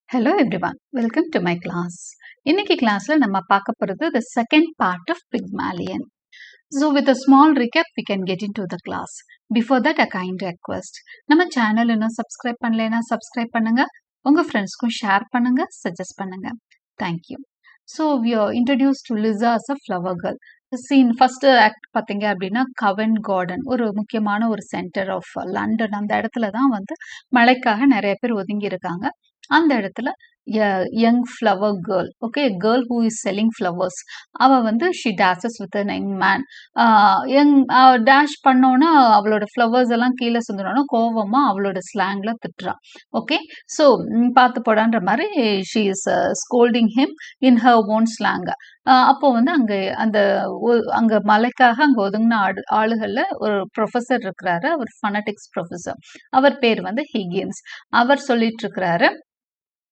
Hello everyone, welcome to my class. இன்னைக்கு கிளாஸ்ல நம்ம பார்க்க போறது the second part of Pygmalion. So with a small recap we can get into the class. Before that a kind request. நம்ம channel இன்னும் subscribe பண்ணலைனா subscribe பண்ணுங்க. உங்க ஃப்ரெண்ட்ஸ்க்கும் ஷேர் பண்ணுங்க, சஜஸ்ட் பண்ணுங்க. Thank you. So we are introduced to Liza as a flower girl. Scene first act பார்த்தீங்க அப்படின்னா கவென்ட் garden ஒரு முக்கியமான ஒரு சென்டர் ஆஃப் லண்டன். அந்த இடத்துல தான் வந்து மழைக்காக நிறைய பேர் ஒதுங்கி இருக்காங்க. அந்த இடத்துல young flower girl, okay, girl who is selling flowers, அவ வந்து she டேஷஸ் with an young man. Young dash பண்ணோன்னா அவளோட ஃப்ளவர்ஸ் எல்லாம் கீழே சிந்தனோன்னா கோவமா அவளோட ஸ்லாங்ல திட்டுறா. ஓகே, ஸோ பார்த்து போடான்ற மாதிரி she is scolding him in her own slang. அப்போ வந்து அங்க மலைக்காக அங்க ஒதுங்கின ஆளுகள்ல ஒரு ப்ரொஃபஸர் இருக்கிறாரு. அவர் ஃபனட்டிக்ஸ் ப்ரொஃபஸர். அவர் பேர் வந்து ஹிகின்ஸ். அவர் சொல்லிட்டு இருக்கிறாரு,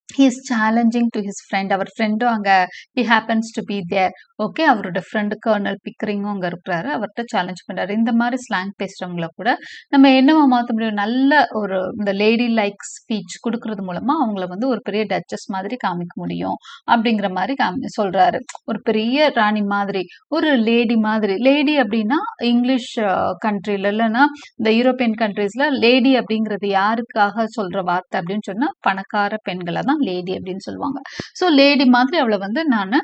he is challenging to his friend. அவர் ஃப்ரெண்டும் அங்க he happens to be there. Okay, அவரோட ஃப்ரெண்டு கர்னல் பிக்கரிங்கும் அங்க இருக்கிறாரு. அவர்கிட்ட சேலஞ்ச் பண்றாரு. இந்த மாதிரி ஸ்லாங் பேசுறவங்கள கூட நம்ம என்னவா மாற்ற முடியும், நல்ல ஒரு இந்த லேடி லைக் ஸ்பீச் கொடுக்கறது மூலமா அவங்கள வந்து ஒரு பெரிய டச்சஸ் மாதிரி காமிக்க முடியும் அப்படிங்கிற மாதிரி சொல்றாரு. ஒரு பெரிய ராணி மாதிரி, ஒரு லேடி மாதிரி. லேடி அப்படின்னா இங்கிலீஷ் கண்ட்ரில இல்லைன்னா இந்த யூரோப்பியன் கண்ட்ரீஸ்ல லேடி அப்படிங்கிறது யாருக்காக சொல்ற வார்த்தை அப்படின்னு சொன்னா பணக்கார பெண்களை தான் லேடி அப்படின்னு சொல்லுவாங்க. ஸோ லேடி மாதிரி அவளை வந்து நான்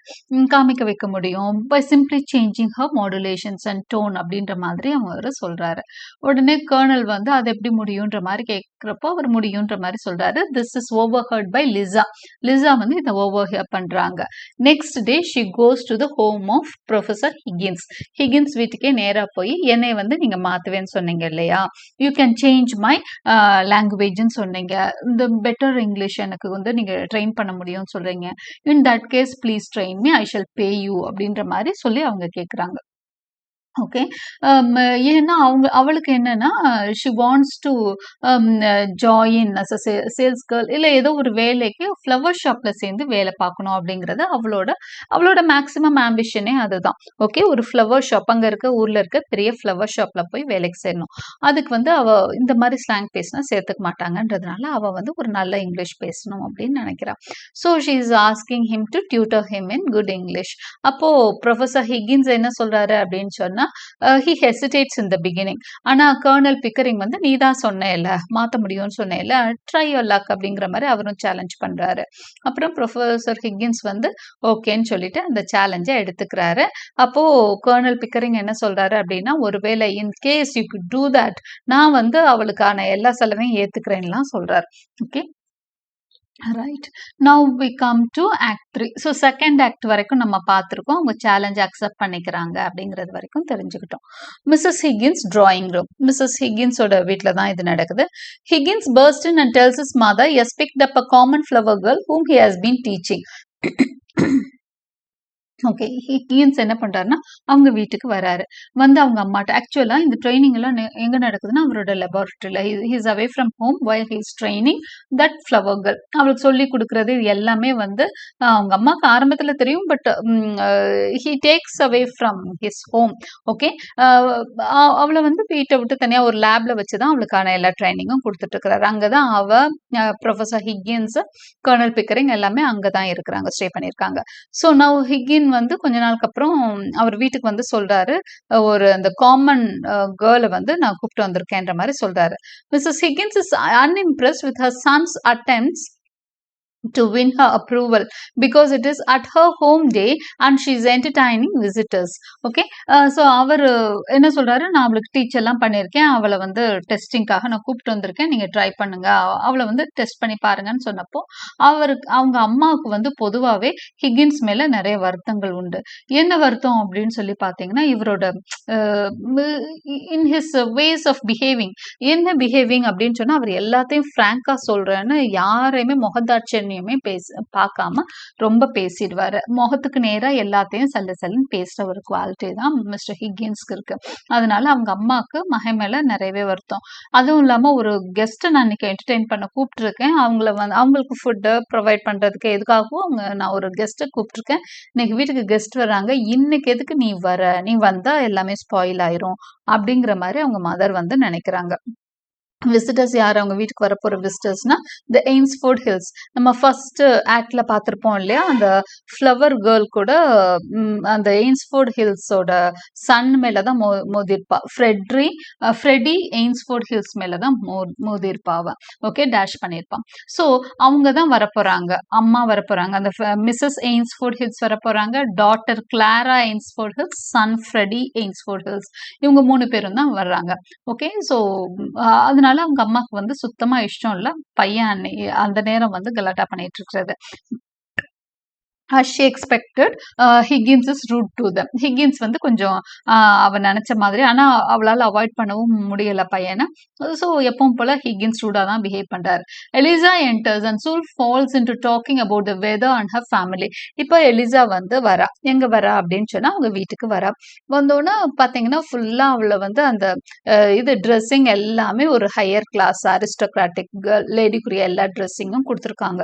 காமிக்க வைக்க முடியும் by simply changing her modulations and tone அப்படின்ற மாதிரி அவர் சொல்றாரு. உடனே கர்னல் வந்து அது எப்படி முடியுன்ற மாதிரி கேட்கிறப்போ அவர் முடியுன்ற மாதிரி சொல்றாரு. This is overheard by Lisa. Lisa வந்து இதை ஓவர் ஹியர் பண்றாங்க. Next day she goes to the home of professor Higgins. Higgins வீட்டுக்கே நேரா போய் என்னை வந்து நீங்க மாத்துவேன்னு சொன்னீங்க இல்லையா, யூ கேன் சேஞ்ச் மை லாங்குவேஜ்னு சொன்னீங்க, இந்த பெட்டர் இங்கிலீஷ் எனக்கு வந்து நீங்க ட்ரெயின் பண்ண முடியும்னு சொல்றீங்க. In that case please train me, I shall pay you அப்படின்ற மாதிரி சொல்லி அவங்க கேட்குறாங்க. ஓகே, ஏன்னா அவளுக்கு என்னன்னா she wants to join as a sales girl, இல்லை ஏதோ ஒரு வேலைக்கு ஃப்ளவர் ஷாப்ல சேர்ந்து வேலை பார்க்கணும் அப்படிங்கிறது அவளோட மேக்சிமம் ஆம்பிஷனே அதுதான். ஓகே, ஒரு ஃப்ளவர் ஷாப் அங்கே இருக்க ஊர்ல இருக்க பெரிய ஃப்ளவர் ஷாப்ல போய் வேலைக்கு சேரணும். அதுக்கு வந்து அவ இந்த மாதிரி ஸ்லாங் பேசினா சேர்த்துக்க மாட்டாங்கன்றதுனால அவ வந்து ஒரு நல்ல இங்கிலீஷ் பேசணும் அப்படின்னு நினைக்கிறான். So she is asking him to tutor him in good English. அப்போ ப்ரொஃபஸர் ஹிகின்ஸ் என்ன சொல்றாரு அப்படின்னு சொன்னா, he hesitates in the beginning. ஆனா கர்னல் பிக்கரிங் வந்து நீ தான் சொன்னேல்ல மாற்ற முடியும்னு சொன்னேல்ல, ட்ரை யோர் லக் அப்படிங்கிற மாதிரி அவரும் சேலஞ்ச் பண்றாரு. அப்புறம் ப்ரொஃபஸர் ஹிகின்ஸ் வந்து ஓகேன்னு சொல்லிட்டு அந்த சேலஞ்சை எடுத்துக்கிறாரு. அப்போ கர்னல் பிக்கரிங் என்ன சொல்றாரு அப்படின்னா, ஒருவேளை in case you could do that, நான் வந்து அவளுக்கான எல்லா செலவையும் ஏத்துக்கிறேன்லாம் சொல்றாரு. Okay, right. Now we come to act 3. So second act வரைக்கும் நம்ம பார்த்துருக்கோம். அவங்க சேலஞ்ச் அக்செப்ட் பண்ணிக்கிறாங்க அப்படிங்கிறது வரைக்கும் தெரிஞ்சுக்கிட்டோம். Mrs Higgins drawing room. Mrs ஹிகின்ஸோட வீட்டில் தான் இது நடக்குது. Higgins burst in and tells his mother he has picked up a common flower girl whom he has been teaching. Okay, Higgins என்ன பண்றாருன்னா அவங்க வீட்டுக்கு வராரு. வந்து அவங்க அம்மாட்ட ஆக்சுவலா இந்த ட்ரைனிங் எல்லாம் எங்க நடக்குதுன்னா அவரோட லெபார்டரியில. He's away from home while he's training that flower girl. அவளுக்கு சொல்லி கொடுக்கறது எல்லாமே வந்து அவங்க அம்மாவுக்கு ஆரம்பத்துல தெரியும். But he takes away from his home. Okay, அவளை வந்து வீட்டை விட்டு தனியா ஒரு லேப்ல வச்சுதான் அவளுக்கான எல்லா ட்ரைனிங்கும் கொடுத்துட்டு இருக்கிறாரு. அங்கதான் அவ ப்ரொஃபஸர் ஹிகின்ஸ், கர்னல் பிக்கரிங் எல்லாமே அங்கதான் இருக்கிறாங்க, ஸ்டே பண்ணியிருக்காங்க. ஸோ நவ் ஹிகின் வந்து கொஞ்ச நாளுக்கு அப்புறம் அவர் வீட்டுக்கு வந்து சொல்றாரு, ஒரு அந்த காமன் கேர்ளை வந்து நான் கூப்பிட்டு வந்திருக்கேன்ற மாதிரி சொல்றாரு. Mrs Higgins is unimpressed with her son's attempts to win her approval because it is at her home day and she is entertaining visitors. Okay, so அவர் என்ன சொல்றாரு, நான் அவளுக்கு டீச் எல்லாம் பண்ணியிருக்கேன், அவளை வந்து டெஸ்டிங்காக நான் கூப்பிட்டு வந்திருக்கேன், நீங்க ட்ரை பண்ணுங்க, அவளை வந்து டெஸ்ட் பண்ணி பாருங்கன்னு சொன்னப்போ அவங்க அம்மாவுக்கு வந்து பொதுவாகவே ஹிகின்ஸ் மேல நிறைய வருத்தங்கள் உண்டு. என்ன வருத்தம் அப்படின்னு சொல்லி பார்த்தீங்கன்னா, இவரோட in his ways of behaving. என்ன பிஹேவிங் அப்படின்னு சொன்னா, அவர் எல்லாத்தையும் ஃப்ராங்கா சொல்றேன்னு யாரையுமே முகதாட்சன் பார்க்காம ரொம்ப பேசிடுவாரு. முகத்துக்கு நேரா எல்லாத்தையும் சல்லுன்னு பேசுற ஒரு குவாலிட்டி தான் மிஸ்டர் ஹிகின்ஸ்க்கு இருக்கு. அதனால அவங்க அம்மாவுக்கு மகன் மேல நிறையவே வருத்தம். அதுவும் இல்லாம ஒரு கெஸ்ட்டை நான் இன்னைக்கு என்டர்டெயின் பண்ண கூப்பிட்டுருக்கேன், அவங்களுக்கு ஃபுட்டு ப்ரொவைட் பண்றதுக்கு எதுக்காகவும் நான் ஒரு கெஸ்ட்டை கூப்பிட்டுருக்கேன், இன்னைக்கு வீட்டுக்கு கெஸ்ட் வராங்க, இன்னைக்கு எதுக்கு நீ வந்தா எல்லாமே ஸ்பாயில் ஆயிரும் அப்படிங்கிற மாதிரி அவங்க மதர் வந்து நினைக்கிறாங்க. விசிட்டர்ஸ் யார் அவங்க வீட்டுக்கு வரப்போகிற விசிட்டர்ஸ்னா த எய்ன்ஸ்ஃபோர்ட் ஹில்ஸ். நம்ம ஃபர்ஸ்ட் ஆக்டில் பார்த்துருப்போம் இல்லையா, அந்த ஃப்ளவர் கேர்ள் கூட அந்த எய்ன்ஸ்ஃபோர்ட் ஹில்ஸோட சன் மேலே தான் மோதிருப்பா. ஃப்ரெடி எய்ன்ஸ்ஃபோர்ட் ஹில்ஸ் மேலே தான் மோதிருப்பா அவன். ஓகே, டேஷ் பண்ணியிருப்பான். ஸோ அவங்க தான் வரப்போகிறாங்க, அம்மா வரப்போகிறாங்க, அந்த மிஸ்ஸஸ் எய்ன்ஸ்ஃபோர்ட் ஹில்ஸ் வரப்போகிறாங்க, daughter Clara Eynsford Hills, son Freddy Eynsford Hills, இவங்க 3 பேரும் தான் வர்றாங்க. ஓகே, ஸோ அதனால அவங்க அம்மாவுக்கு வந்து சுத்தமா இஷ்டம் இல்லை பையன் அந்த நேரம் வந்து கலாட்டா பண்ணிட்டு இருக்கிறது. as she expected, Higgins is rude to them. Higgins வந்து கொஞ்சம் அவன் நினைச்ச மாதிரி, ஆனா அவளால் அவாய்ட் பண்ணவும் முடியல பையனை. ஸோ எப்பவும் போல ஹிகின்ஸ் ரூடா தான் பிஹேவ் பண்றாரு. Eliza enters and soon falls into talking about the weather and her family. இப்போ எலிசா வந்து வரா, எங்க வரா அப்படின்னு சொன்னா அவங்க வீட்டுக்கு வரா. வந்தோன்னா பாத்தீங்கன்னா ஃபுல்லா அவளை வந்து அந்த இது ட்ரெஸ்ஸிங் எல்லாமே ஒரு ஹையர் கிளாஸ் அரிஸ்டோக்ராட்டிக் லேடிக்குரிய எல்லா ட்ரெஸ்ஸிங்கும் கொடுத்துருக்காங்க.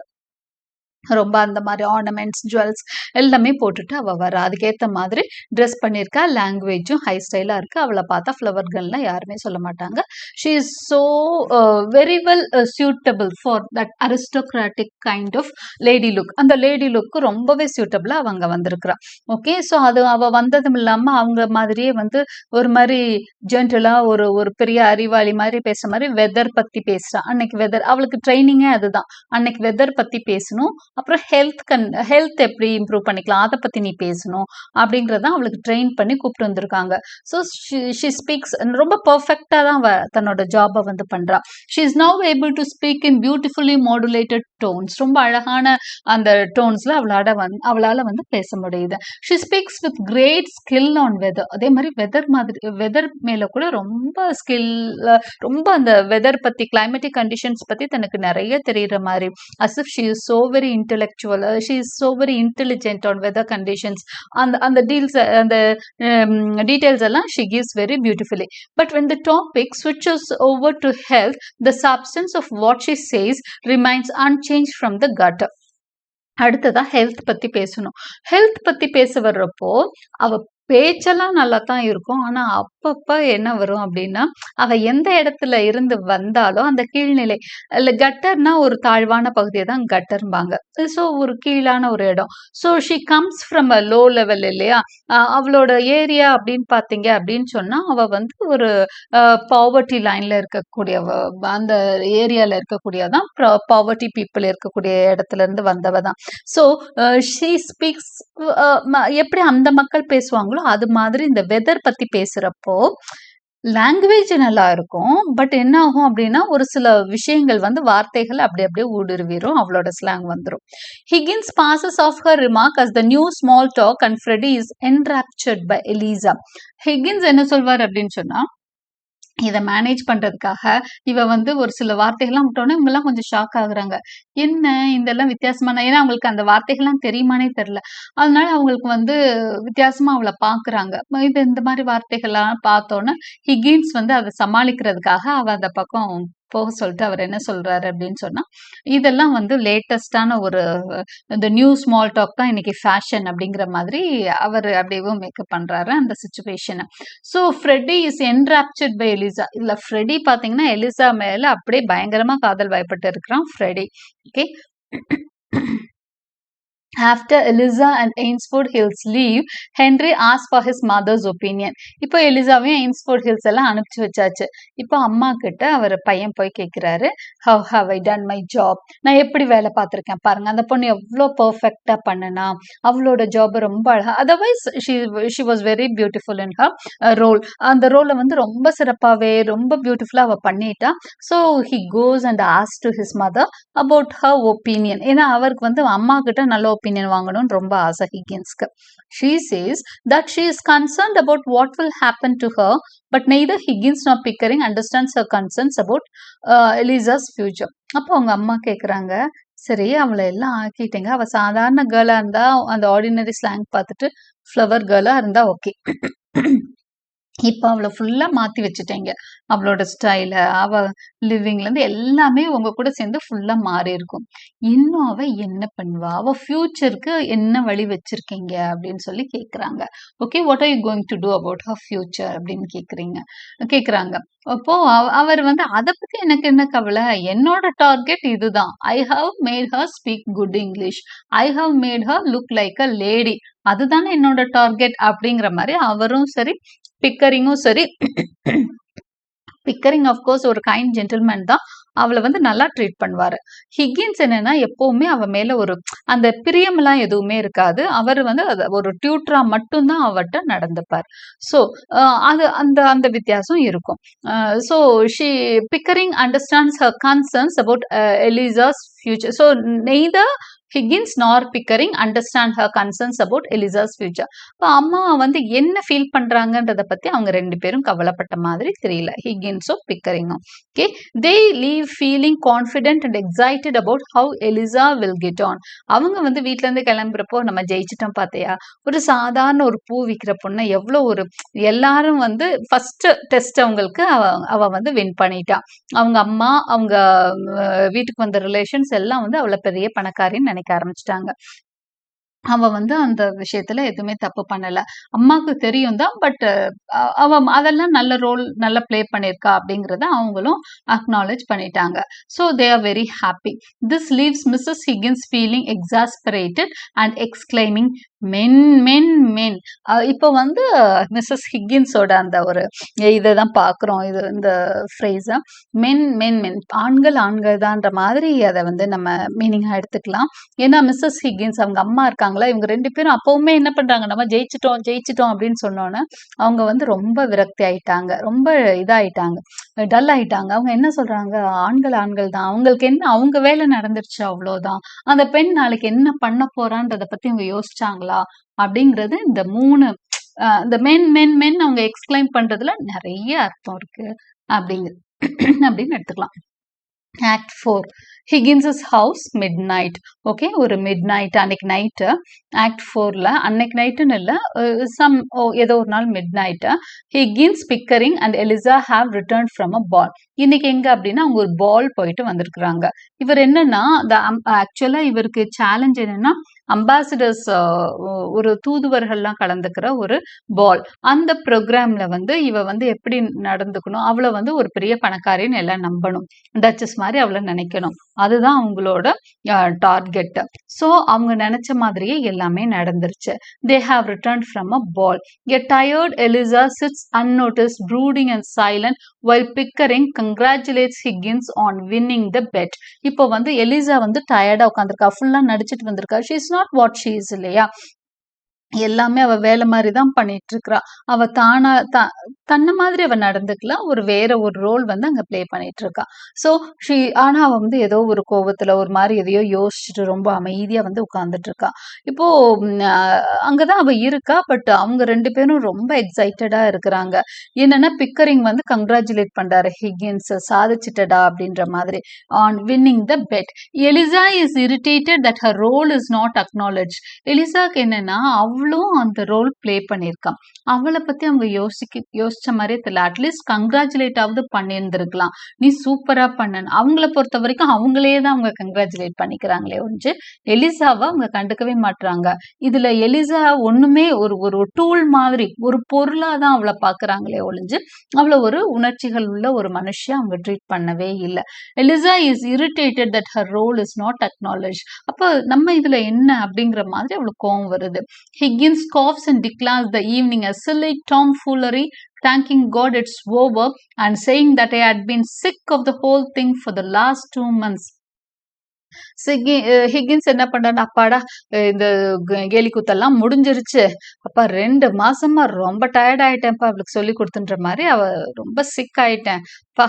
ரொம்ப அந்த மாதிரி ஆர்னமெண்ட்ஸ், ஜுவல்ஸ் எல்லாமே போட்டுட்டு அவள் வர, அதுக்கேற்ற மாதிரி ட்ரெஸ் பண்ணியிருக்கா. லாங்குவேஜும் ஹை ஸ்டைலாக இருக்குது. அவளை பார்த்தா ஃப்ளவர் கன்லாம் யாருமே சொல்ல மாட்டாங்க. She is so very well suitable for that aristocratic kind of lady look. அந்த லேடி லுக்கு ரொம்பவே சூட்டபிளாக அவங்க வந்திருக்கிறா. ஓகே, ஸோ அது அவள் வந்ததும் இல்லாமல் அவங்க மாதிரியே வந்து ஒரு மாதிரி ஜென்டலாக ஒரு பெரிய அறிவாளி மாதிரி பேசுகிற மாதிரி வெதர் பற்றி பேசுகிறான். அன்னைக்கு வெதர் அவளுக்கு ட்ரைனிங்கே அதுதான். அன்னைக்கு வெதர் பற்றி பேசணும், அப்புறம் ஹெல்த் எப்படி இம்ப்ரூவ் பண்ணிக்கலாம் அதை பற்றி நீ பேசணும் அப்படிங்கிறத அவளுக்கு ட்ரெயின் பண்ணி கூப்பிட்டு வந்திருக்காங்க. ஸோ ஷி ஸ்பீக்ஸ் ரொம்ப பர்ஃபெக்டாக தான் தன்னோட ஜாபை வந்து பண்ணுறா. She is now able to speak in beautifully modulated tones. ரொம்ப அழகான அந்த டோன்ஸில் அவளால் வந்து பேச முடியுது. She speaks with great skill on weather. அதே மாதிரி வெதர் மேலே கூட ரொம்ப ஸ்கில், ரொம்ப அந்த வெதர் பற்றி, கிளைமேட்டிக் கண்டிஷன்ஸ் பற்றி தனக்கு நிறைய தெரிகிற மாதிரி. as if she is so very intellectual, she is so very intelligent on weather conditions, and the deals and the details எல்லாம் she gives very beautifully. But when the topic switches over to health, the substance of what she says remains unchanged from the gut. அடுத்ததா health பத்தி பேசணும். Health பத்தி பேச வர்றப்போ அவ பேச்செல்லாம் நல்லா தான் இருக்கும். ஆனா அப்பப்ப என்ன வரும் அப்படின்னா, அவ எந்த இடத்துல இருந்து வந்தாலும் அந்த கீழ்நிலை இல்ல, கட்டர்னா ஒரு தாழ்வான பகுதியை தான் கட்டர்பாங்க. ஸோ ஒரு கீழான ஒரு இடம். So she comes from a low level இல்லையா. அவளோட ஏரியா அப்படின்னு பார்த்தீங்க அப்படின்னு சொன்னா அவ வந்து ஒரு பாவர்ட்டி லைன்ல இருக்கக்கூடிய அந்த ஏரியால இருக்கக்கூடியதான், பாவர்ட்டி பீப்புள் இருக்கக்கூடிய இடத்துல இருந்து வந்தவ தான். ஸோ ஷீ ஸ்பீக்ஸ் எப்படி அந்த மக்கள் பேசுவாங்களோ அது மாதிரி இந்த வெதர் பத்தி பேசுறப்போ லாங்குவேஜ் நல்லா இருக்கும். பட் என்ன ஆகும் அப்படின்னா ஒரு சில விஷயங்கள் வந்து வார்த்தைகள் அப்படியே ஊடுருவிரும், அவளோட ஸ்லாங் வந்துடும். Higgins passes off her remark as the new small talk and Freddie is enraptured by Eliza. Higgins என்ன சொல்வார் அப்படின்னு சொன்னா, இதை மேனேஜ் பண்றதுக்காக இவ வந்து ஒரு சில வார்த்தைகள்லாம் விட்டோன்னே இவங்கெல்லாம் கொஞ்சம் ஷாக் ஆகுறாங்க. என்ன இதெல்லாம் வித்தியாசமான, ஏன்னா அவங்களுக்கு அந்த வார்த்தைகள்லாம் தெரியுமானே தெரியல. அதனால அவங்களுக்கு வந்து வித்தியாசமா அவளை பாக்குறாங்க. இது இந்த மாதிரி வார்த்தைகள்லாம் பார்த்தோன்னே ஹிகின்ஸ் வந்து அதை சமாளிக்கிறதுக்காக அவ அந்த பக்கம் போக சொல்லிட்டு அவர் என்ன சொல்றாரு அப்படின்னு சொன்னா, இதெல்லாம் வந்து லேட்டஸ்டான ஒரு இந்த நியூ ஸ்மால் டாக் தான் இன்னைக்கு ஃபேஷன் அப்படிங்கிற மாதிரி அவர் அப்படியே மேக்கப் பண்றாரு அந்த சிச்சுவேஷனை. So Freddy is enraptured by Eliza. இல்ல ஃப்ரெடி பாத்தீங்கன்னா எலிசா மேல அப்படியே பயங்கரமா காதல் வயப்பட்டு இருக்கிறான் Freddy. Okay, After Eliza and Ainsford Hills leave, Henry asks for his mother's opinion. இப்போ எலிசாவையும் ஐன்ஸ்ஃபோர்ட் ஹில்ஸ் எல்லாம் அனுப்பிச்சு வச்சாச்சு. இப்போ அம்மா கிட்ட அவர் பையன் போய் கேட்கிறாரு, how have I done my job? நான் எப்படி வேலை பார்த்துருக்கேன் பாருங்க, அந்த பொண்ணு எவ்வளோ பர்ஃபெக்டா பண்ணனா, அவளோட ஜாப் ரொம்ப அழகா, otherwise she was very beautiful in her role. அந்த ரோலை வந்து ரொம்ப சிறப்பாகவே ரொம்ப பியூட்டிஃபுல்லாக அவள் பண்ணிட்டா. So he goes and asks to his mother about her opinion. ஏன்னா அவருக்கு வந்து அம்மா கிட்ட நல்ல opinion வாங்கணும்னு ரொம்ப ஆசை ஹிகின்ஸ்க்கு. She says that she is concerned about what will happen to her, but neither Higgins nor Pickering understands her concerns about Eliza's future. அப்போ அவங்க அம்மா கேட்குறாங்க, சரி அவளை எல்லாம் ஆக்கிட்டீங்க, அவள் சாதாரண கேர்ளாக இருந்தா அந்த ஆர்டினரி ஸ்லாங் பார்த்துட்டு ஃப்ளவர் கேர்ளாக இருந்தா ஓகே, இப்போ அவளை ஃபுல்லாக மாற்றி வச்சுட்டேங்க. அவளோட ஸ்டைலை, அவள் லிவிங்ல இருந்து எல்லாமே உங்க கூட சேர்ந்து ஃபுல்லா மாறி இருக்கும். இன்னும் அவ என்ன பண்ணுவா? அவ ஃபியூச்சருக்கு என்ன வழி வச்சிருக்கீங்க அப்படின்னு சொல்லி கேக்குறாங்க. Okay, what are you going to do about her future அப்படின்னு கேக்குறாங்க. அப்போ அவர் வந்து அத பத்தி எனக்கு என்ன கவலை? என்னோட டார்கெட் இதுதான். I have made her speak good English. I have made her look like a lady. அதுதானே என்னோட டார்கெட் அப்படிங்கிற மாதிரி அவரும் சரி, பிக்கரிங்கும் சரி. பிக்கரிங் ஆஃப்கோர்ஸ் ஒரு கைண்ட் ஜென்டில்மேன் தான். அவளை வந்து நல்லா ட்ரீட் பண்ணுவாரு. ஹிக்கின்ஸ் என்னன்னா எப்பவுமே அவ மேல ஒரு அந்த பிரியமெல்லாம் எதுவுமே இருக்காது. அவர் வந்து ஒரு டியூட்டரா மட்டும்தான் அவட்ட நடந்துப்பார். ஸோ அது அந்த அந்த வித்தியாசம் இருக்கும். So she Pickering understands her concerns about Eliza's future. So neither Higgins nor Pickering understand her concerns about Eliza's future. இப்போ அம்மா வந்து என்ன ஃபீல் பண்றாங்கன்றத பத்தி அவங்க 2 பேரும் கவலைப்பட்ட மாதிரி தெரியல, ஹிக்கின்ஸும் பிக்கரிங்கும். Okay, they leave feeling confident and excited about how Eliza will get on. அவங்க வந்து வீட்ல இருந்து கிளம்புறப்போ நம்ம ஜெயிச்சிட்டோம் பாத்தியா, ஒரு சாதாரண ஒரு பூ விற்கிற பொண்ணை எவ்வளோ ஒரு எல்லாரும் வந்து ஃபர்ஸ்ட் டெஸ்ட் அவங்களுக்கு அவ வந்து வின் பண்ணிட்டா. அவங்க அம்மா, அவங்க வீட்டுக்கு வந்த ரிலேஷன்ஸ் எல்லாம் வந்து அவளை பெரிய பணக்காரின்னு நினைக்க ஆரம்பிச்சிட்டாங்க. அவ வந்து அந்த விஷயத்துல எதுவுமே தப்பு பண்ணல. அம்மாக்கு தெரியும் தான். பட் அவ அதெல்லாம் நல்ல ரோல் நல்லா ப்ளே பண்ணியிருக்கா அப்படிங்கிறத அவங்களும் அக்னாலேஜ் பண்ணிட்டாங்க. So they are very happy. This leaves Mrs Higgins feeling exasperated and exclaiming men men men. இப்போ வந்து மிஸ்ஸஸ் ஹிக்கின்ஸோட அந்த ஒரு இதை தான் பார்க்குறோம். இது இந்த ஃப்ரேஸை மென் மென் மென், ஆண்கள் ஆண்கள் தான்ற மாதிரி அதை வந்து நம்ம மீனிங்காக எடுத்துக்கலாம். ஏன்னா மிஸ்ஸஸ் ஹிக்கின்ஸ் அவங்க அம்மா இருக்காங்களா, இவங்க 2 பேரும் அப்பவுமே என்ன பண்றாங்க, நம்ம ஜெயிச்சிட்டோம் ஜெயிச்சிட்டோம் அப்படின்னு சொன்னோன்னே அவங்க வந்து ரொம்ப விரக்தி ஆயிட்டாங்க, ரொம்ப இதாயிட்டாங்க, டல் ஆயிட்டாங்க. அவங்க என்ன சொல்றாங்க, ஆண்கள் ஆண்கள் தான், அவங்களுக்கு என்ன, அவங்க வேலை நடந்துருச்சு அவ்வளோதான், அந்த பெண் நாளைக்கு என்ன பண்ண போறான்றதை பத்தி அவங்க யோசிச்சாங்களா அப்படிங்கிறது இந்த 3 இந்த மென் மென் மென் அவங்க எக்ஸ்பிளைன் பண்றதுல நிறைய அர்த்தம் இருக்கு அப்படின்னு எடுத்துக்கலாம். Act 4, Higgins's house midnight. Okay, ஒரு மிட் நைட் அன்னைக்கு நைட்டு. ஆக்ட் 4ல அன்னைக்கு நைட்டுன்னு இல்லை, ஏதோ ஒரு நாள் midnight. Higgins, Pickering and Eliza have return from a ball. இன்னைக்கு எங்க அப்படின்னா அவங்க ஒரு பால் போயிட்டு வந்திருக்கிறாங்க. இவர் என்னன்னா ஆக்சுவலா இவருக்கு சேலஞ்ச் என்னன்னா அம்பாசிடர்ஸ், ஒரு தூதுவர்கள்லாம் கலந்துக்கிற ஒரு பால். அந்த ப்ரோக்ராம்ல வந்து இவ வந்து எப்படி நடந்துக்கணும், அவளை வந்து ஒரு பெரிய பணக்காரின்னு எல்லாம் நம்பணும், டச்சஸ் மாதிரி அவளை நினைக்கணும். அதுதான் அவங்களோட டார்கெட். ஸோ அவங்க நினைச்ச மாதிரியே எல்லாமே நடந்துருச்சு. They have return from a ball. A tired Eliza sits unnoticed, brooding and silent while Pickering congratulates Higgins on winning the bet. இப்போ வந்து எலிசா வந்து டயர்டா உட்காந்துருக்கா, ஃபுல்லா நடிச்சிட்டு வந்திருக்கா. She is not what she is இல்லையா, எல்லாமே அவ வேலை மாதிரி தான் பண்ணிட்டு இருக்கிறா. அவ தானா தன்னை மாதிரி அவ நடந்துக்கலாம், ஒரு வேற ஒரு ரோல் வந்து அங்க பிளே பண்ணிட்டு இருக்கா. ஸோ ஆனா அவ வந்து ஏதோ ஒரு கோபத்துல ஒரு மாதிரி எதையோ யோசிச்சுட்டு ரொம்ப அமைதியா வந்து உட்கார்ந்துட்டு இருக்கா. இப்போ அங்கதான் அவ இருக்கா. பட் அவங்க 2 பேரும் ரொம்ப எக்ஸைட்டடா இருக்கிறாங்க. என்னன்னா பிக்கரிங் வந்து கங்க்ராச்சுலேட் பண்றாரு, ஹிகின்ஸ் சாதிச்சிட்டடா அப்படின்ற மாதிரி, on winning the bet. Eliza is irritated that her role is not acknowledge. எலிசாக்கு என்னன்னா அவளும் அந்த ரோல் பிளே பண்ணியிருக்கான், அவளை பத்தி அவங்க யோசிச்ச மாதிரியே தெரியல. அட்லீஸ்ட் கங்க்ராச்சுலேட் ஆவது பண்ணியிருந்திருக்கலாம், நீ சூப்பரா பண்ணு. அவங்கள பொறுத்த வரைக்கும் அவங்களே தான் அவங்க கங்க்ராச்சுலேட் பண்ணிக்கிறாங்களே ஒழிஞ்சு எலிசாவை அவங்க கண்டுக்கவே மாட்டுறாங்க. இதுல எலிசா ஒண்ணுமே ஒரு டூல் மாதிரி, ஒரு பொருளா தான் அவளை பாக்குறாங்களே ஒழிஞ்சு அவளை ஒரு உணர்ச்சிகள் உள்ள ஒரு மனுஷியா அவங்க ட்ரீட் பண்ணவே இல்லை. Eliza is irritated that her role is not acknowledge. அப்ப நம்ம இதுல என்ன அப்படிங்கிற மாதிரி அவளுக்கு கோவம் வருது. Higgins coughs and declares the evening a silly tomfoolery, thanking God it's over and saying that I had been sick of the whole thing for the last 2 months. Higgins என்ன பண்றாரு, அப்பாடா இந்த கேலி கூத்தெல்லாம் முடிஞ்சிருச்சு, அப்பா 2 மாசமா ரொம்ப டயர்ட் ஆயிட்டேன்ப்பா அவளுக்கு சொல்லி கொடுத்துன்ற மாதிரி, அவ ரொம்ப சிக் ஆயிட்டேன் பா,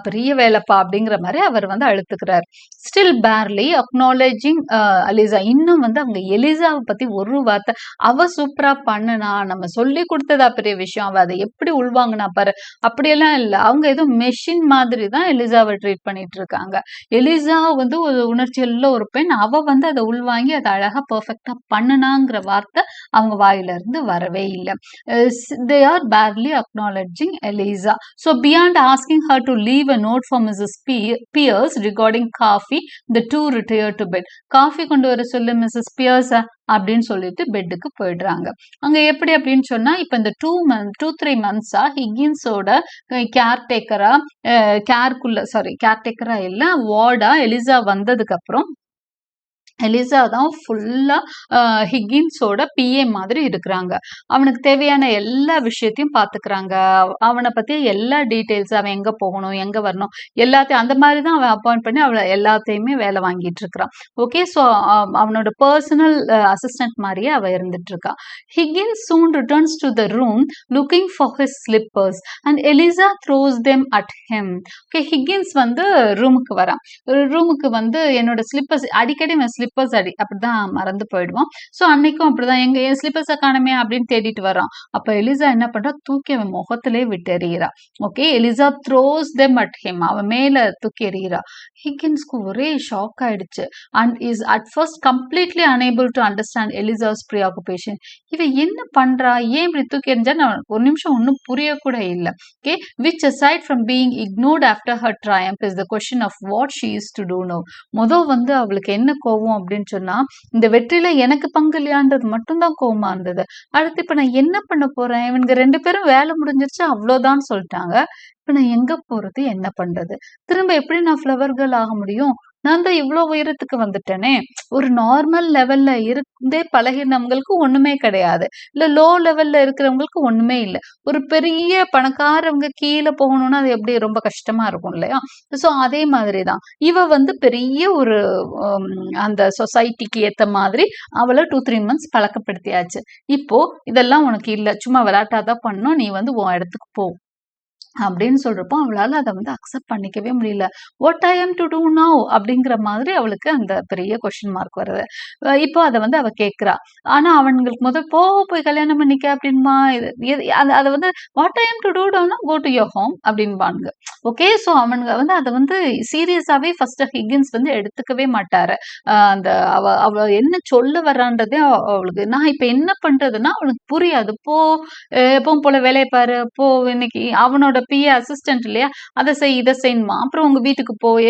பெரிய வேலைப்பா அப்படிங்கிற மாதிரி அவர் வந்து அழுத்துக்கிறார். Still barely acknowledging Eliza. இன்னும் வந்து அவங்க எலிசாவை பத்தி ஒரு வார்த்தை, அவ சூப்பரா பண்ணுனா, நம்ம சொல்லி கொடுத்ததா பெரிய விஷயம், அவ அதை எப்படி உள்வாங்கினா பாரு, அப்படியெல்லாம் இல்லை. அவங்க ஏதோ மெஷின் மாதிரி தான் எலிசாவை ட்ரீட் பண்ணிட்டு இருக்காங்க. எலிசா வந்து ஒரு உணர்ச்சியில் உள்ள ஒரு பெண், அவ வந்து அதை உள்வாங்கி அதை அழகா பெர்ஃபெக்டா பண்ணுனாங்கிற வார்த்தை அவங்க வாயில இருந்து வரவே இல்லை. They are barely acknowledging Eliza. So beyond asking her to leave a note for Mrs. Pierce regarding coffee, the two retired to bed. Coffee கொண்டு வர சொல்லு மிஸ்ஸஸ் பியர்ஸ் அப்படின்னு சொல்லிட்டு பெட்டுக்கு போயிடுறாங்க. அங்க எப்படி அப்படின்னு சொன்னா, இப்ப இந்த 2-3 மந்த்ஸா ஹிக்கின்ஸோட கேர்டேக்கரா கேர்டேக்கரா இல்ல வார்டா எலிசா வந்ததுக்கு அப்புறம் எலிசா தான் ஃபுல்லா ஹிக்கின்ஸோட பிஏ மாதிரி இருக்கிறாங்க. அவனுக்கு தேவையான எல்லா விஷயத்தையும் பாத்துக்கிறாங்க. அவனை பத்தி எல்லா டீட்டெயில்ஸ், அவன் எங்க போகணும், எங்க வரணும், எல்லாத்தையும் அந்த மாதிரி தான் அவன் அப்பாயிண்ட் பண்ணி அவளை எல்லாத்தையுமே வேலை வாங்கிட்டு இருக்கிறான். ஓகே, ஸோ அவனோட பர்சனல் அசிஸ்டன்ட் மாதிரியே அவ இருந்துட்டு இருக்கா. Higgins soon returns to the room looking for his slippers and Eliza throws them at him. Okay, Higgins வந்து ரூமுக்கு வரான். ரூமுக்கு வந்து என்னோட ஸ்லிப்பர்ஸ் அடிக்கடி ஸ்லிப்பர்ஸ் அப்படிதான் மறந்து போயிடுவான். சோ அன்னைக்கும் அப்படிதான் என் ஸ்லிப்பர்ஸை காணுமே அப்படின்னு தேடிட்டு வரான். அப்ப எலிசா என்ன பண்றா, தூக்கி அவன் முகத்திலே விட்டு எறிகிறா. Okay, Eliza throws them at him, அவன் மேல தூக்கி எறிகிறா. ஹிக்கின்ஸ்க்கு ஒரே ஷாக் ஆயிடுச்சு and is at first completely unable to understand Eliza's preoccupation. இவ என்ன பண்றா, ஏன் இப்படி தூக்கி எறிஞ்சான்னு ஒரு நிமிஷம் ஒன்னும் புரிய கூட இல்லை. Okay, which aside from being ignored after her triumph is the question of what she is to do now. வந்து அவளுக்கு என்ன கோவம் அப்படின்னு சொன்னா, இந்த வெற்றியில எனக்கு பங்கு இல்லையான்றது மட்டும்தான் கோவமா இருந்தது. அடுத்து இப்ப நான் என்ன பண்ண போறேன், இவனுங்க 2 பேரும் வேலை முடிஞ்சிருச்சு அவ்வளவுதான் சொல்லிட்டாங்க. இப்ப நான் எங்க போறது, என்ன பண்றது, திரும்ப எப்படி நான் ஃப்ளவர் கேர்ள் ஆக முடியும், நான் தான் இவ்வளவு உயரத்துக்கு வந்துட்டேனே. ஒரு நார்மல் லெவல்ல இருந்தே பழகினவங்களுக்கு ஒண்ணுமே கிடையாது, இல்ல லோ லெவல்ல இருக்கிறவங்களுக்கு ஒண்ணுமே இல்ல. ஒரு பெரிய பணக்காரவங்க கீழே போகணும்னா அது எப்படி ரொம்ப கஷ்டமா இருக்கும் இல்லையா? சோ அதே மாதிரிதான் இவ வந்து பெரிய ஒரு அந்த சொசைட்டிக்கு ஏத்த மாதிரி அவளை 2-3 மந்த்ஸ் பழக்கப்படுத்தியாச்சு. இப்போ இதெல்லாம் உனக்கு இல்ல, சும்மா விளையாட்டாதான் பண்ணும், நீ வந்து உன் இடத்துக்கு போ அப்படின்னு சொல்றப்போ அவளால அதை வந்து அக்செப்ட் பண்ணிக்கவே முடியல. What I am to do now அப்படிங்கிற மாதிரி அவளுக்கு அந்த பெரிய கொஸ்டின் மார்க் வருது. இப்போ அதை வந்து அவ கேட்கிறா. ஆனா அவங்களுக்கு முதல் போய் கல்யாணம் பண்ணிக்க அப்படின்பா. அதை வந்து what I am to do down go to your home அப்படின்பாங்க. ஓகே, ஸோ அவனுங்க வந்து அதை வந்து சீரியஸாவே ஃபர்ஸ்ட் ஹிக்கின்ஸ் வந்து எடுத்துக்கவே மாட்டாரு. அந்த அவ என்ன சொல்ல வர்றான்றதே அவளுக்கு, நான் இப்ப என்ன பண்றதுன்னா அவனுக்கு புரியாது. எப்பவும் போல வேலையை பாரு போ, இன்னைக்கு அவனோட பிஏ அசிஸ்டன்ட் இல்லையா, அதை செய் இதை செய்யுமா, அப்புறம் உங்க வீட்டுக்கு போய்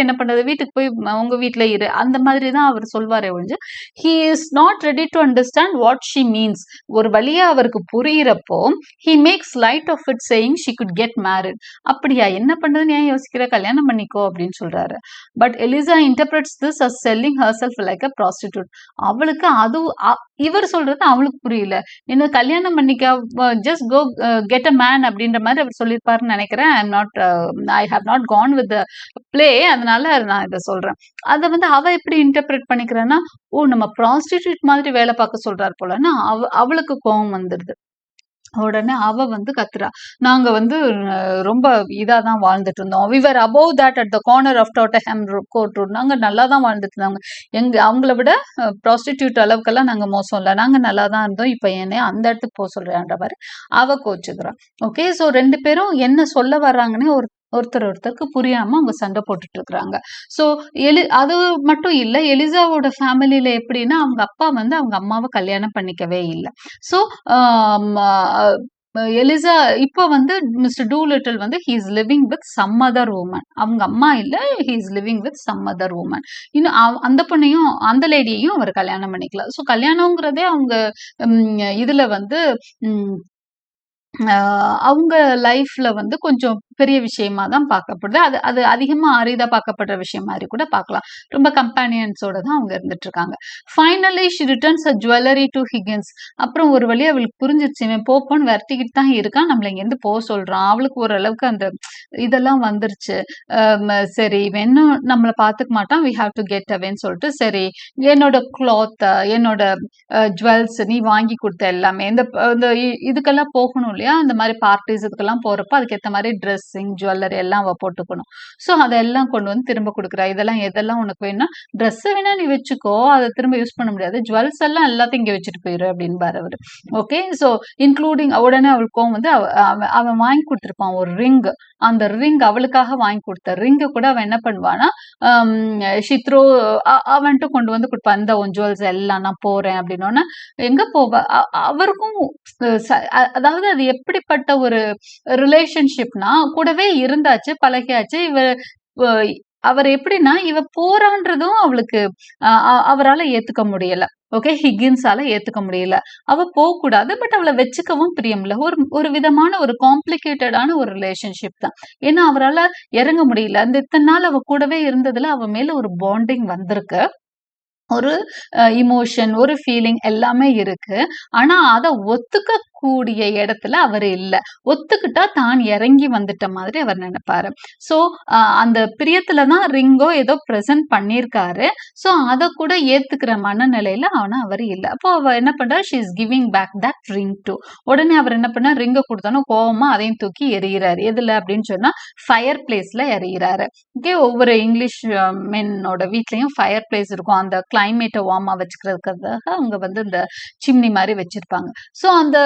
என்ன பண்றது, வீட்டுக்கு போய் உங்க வீட்டுல இரு, அந்த மாதிரி தான் அவர் சொல்வாரே ஒழிஞ்சு he is not ready to understand what she means. ஒரு வழியா அவருக்கு புரியிறப்போ he makes light of it saying she could get married. அப்படியா, என்ன பண்றதுன்னு ஏன் யோசிக்கிற, கல்யாணம் பண்ணிக்கோ அப்படின்னு சொல்றாரு. But Eliza interprets this as selling herself like a prostitute. அவளுக்கு அது இவர் சொல்றது அவளுக்கு புரியல. என்ன கல்யாணம் பண்ணிக்க, just go get a man அப்படின்ற மாதிரி அவர் சொல்லியிருப்பாருன்னு நினைக்கிறேன். I have not gone with play, அதனால நான் இதை சொல்றேன். அதை வந்து அவ எப்படி இன்டர்பிரேட் பண்ணிக்கிறேன்னா, ஓ நம்ம ப்ராஸ்டிடியூட் மாதிரி வேலை பார்க்க சொல்றாரு போலன்னா அவளுக்கு கோபம் வந்துடுது. உடனே அவ வந்து கத்துறா, நாங்க வந்து ரொம்ப இதாதான் வாழ்ந்துட்டு இருந்தோம். we were above that at the corner of Tottenham Court Road. நாங்க நல்லா தான் வாழ்ந்துட்டு இருந்தாங்க, அவங்கள விட ப்ராஸ்டிடியூட் அளவுக்கெல்லாம் நாங்க மோசம் இல்லை, நாங்க நல்லா தான் இருந்தோம், இப்ப என்ன அந்த இடத்துக்கு போக சொல்றான்ற மாதிரி அவ கோச்சுக்கிறான். ஓகே, ஸோ 2 பேரும் என்ன சொல்ல வர்றாங்கன்னு ஒருத்தருக்கு புரியாம அவங்க சண்டை போட்டுட்டு இருக்கிறாங்க. ஸோ அது மட்டும் இல்லை, எலிசாவோட ஃபேமிலியில எப்படின்னா அவங்க அப்பா வந்து அவங்க அம்மாவை கல்யாணம் பண்ணிக்கவே இல்லை. ஸோ எலிசா இப்போ வந்து மிஸ்டர் டூலிட்டில் வந்து he is living with some other woman, அவங்க அம்மா இல்லை, he is living with some other woman. இன்னும் அந்த பொண்ணையும் அந்த லேடியையும் அவர் கல்யாணம் பண்ணிக்கலாம். ஸோ கல்யாணங்கிறதே அவங்க இதுல வந்து அவங்க லைஃப்ல வந்து கொஞ்சம் பெரிய விஷயமா தான் பார்க்கப்படுது. அது அதிகமா அரிதா பார்க்கப்படுற விஷயம் மாதிரி கூட பார்க்கலாம். ரொம்ப கம்பேனியன்ஸோட தான் அவங்க இருந்துட்டு இருக்காங்க. Finally she returns a jewellery to Higgins. அப்புறம் ஒரு வழியா அவளுக்கு புரிஞ்சிருச்சு, இவன் போன்னு விரட்டிக்கிட்டு தான் இருக்கான், நம்மள இங்கேருந்து போக சொல்றான். அவளுக்கு ஓரளவுக்கு அந்த இதெல்லாம் வந்துருச்சு. சரி இவன் இன்னும் நம்மளை பார்த்துக்க மாட்டான், வி ஹாவ் டு கெட் அவேன்னு சொல்லிட்டு, சரி என்னோட கிளாத், என்னோட ஜுவல்ஸ் நீ வாங்கி கொடுத்த எல்லாமே, இந்த இதுக்கெல்லாம் போகணும் இல்லையா, இந்த மாதிரி பார்ட்டிஸ் இதுக்கெல்லாம் போறப்ப அதுக்கேற்ற மாதிரி ட்ரெஸ்ஸிங் ஜுவல்லரி எல்லாம் அவ போட்டுக்கணும். ஸோ அதெல்லாம் கொண்டு வந்து திரும்ப கொடுக்குறா. எதெல்லாம் உனக்கு வேணும்னா, ட்ரெஸ் வேணா நீ வச்சுக்கோ, அதை திரும்ப யூஸ் பண்ண முடியாது, ஜுவல்ஸ் எல்லாம் எல்லாத்தையும் இங்க வச்சுட்டு போயிரு அப்படின்பாரு அவரு. ஓகே, ஸோ இன்க்ளூடிங் உடனே அவளுக்கும் வந்து அவன் வாங்கி கொடுத்துருப்பான் ஒரு ரிங். அந்த ரிங் அவளுக்காக வாங்கி கொடுத்த ரிங்கு கூட அவன் என்ன பண்ணுவானா, ஷித்ரோ அவன்ட்டு கொண்டு வந்து கொடுப்பா, இந்த உன் ஜுவல்ஸ் எல்லாம் நான் போறேன் அப்படின்னோடனே எங்க போவ அவருக்கும் அதாவது அது எப்படிப்பட்ட ஒரு ரிலேஷன்ஷிப்னா கூடவே இருந்தாச்சு, பழகியாச்சு. அவர் எப்படின்னா இவ போறான்றதும் அவளுக்கு அவரால ஏத்துக்க முடியல. ஓகே, ஹிக்கின்ஸால ஏத்துக்க முடியல. அவ போகக்கூடாது, பட் அவளை வச்சுக்கவும் பிரியமில்ல. ஒரு விதமான ஒரு காம்ப்ளிகேட்டடான ஒரு ரிலேஷன்ஷிப் தான். ஏன்னா அவரால இறங்க முடியல. அந்த இத்தனை நாள் அவ கூடவே இருந்ததுல அவ மேல ஒரு பாண்டிங் வந்திருக்கு. ஒரு இமோஷன், ஒரு ஃபீலிங் எல்லாமே இருக்கு. ஆனா அத ஒத்துக்க கூடிய இடத்துல அவரு இல்ல. ஒத்துக்கிட்டா தான் இறங்கி வந்துட்ட மாதிரி அவர் நினைப்பாரு. சோ அந்த பிரியத்துல தான் ரிங்கோ ஏதோ பிரசன்ட் பண்ணியிருக்காரு. சோ அத கூட ஏத்துக்கிற மனநிலையில அவர் இல்ல. அப்போ அவ என்ன பண்றா, she is giving back that ring to. உடனே அவர் என்ன பண்ணா, ரிங்க கொடுத்தோன்னா கோவமா அதையும் தூக்கி எறிகிறாரு. எதுல அப்படின்னு சொன்னா ஃபயர் பிளேஸ்ல எறிகிறாரு. ஓகே, ஒவ்வொரு இங்கிலீஷ் மென்னோட வீட்லயும் ஃபயர் பிளேஸ் இருக்கும். அந்த கிளைமேட்டை வார்மா வச்சுக்கிறதுக்காக அவங்க வந்து இந்த சிம்னி மாதிரி வச்சிருப்பாங்க. ஸோ அந்த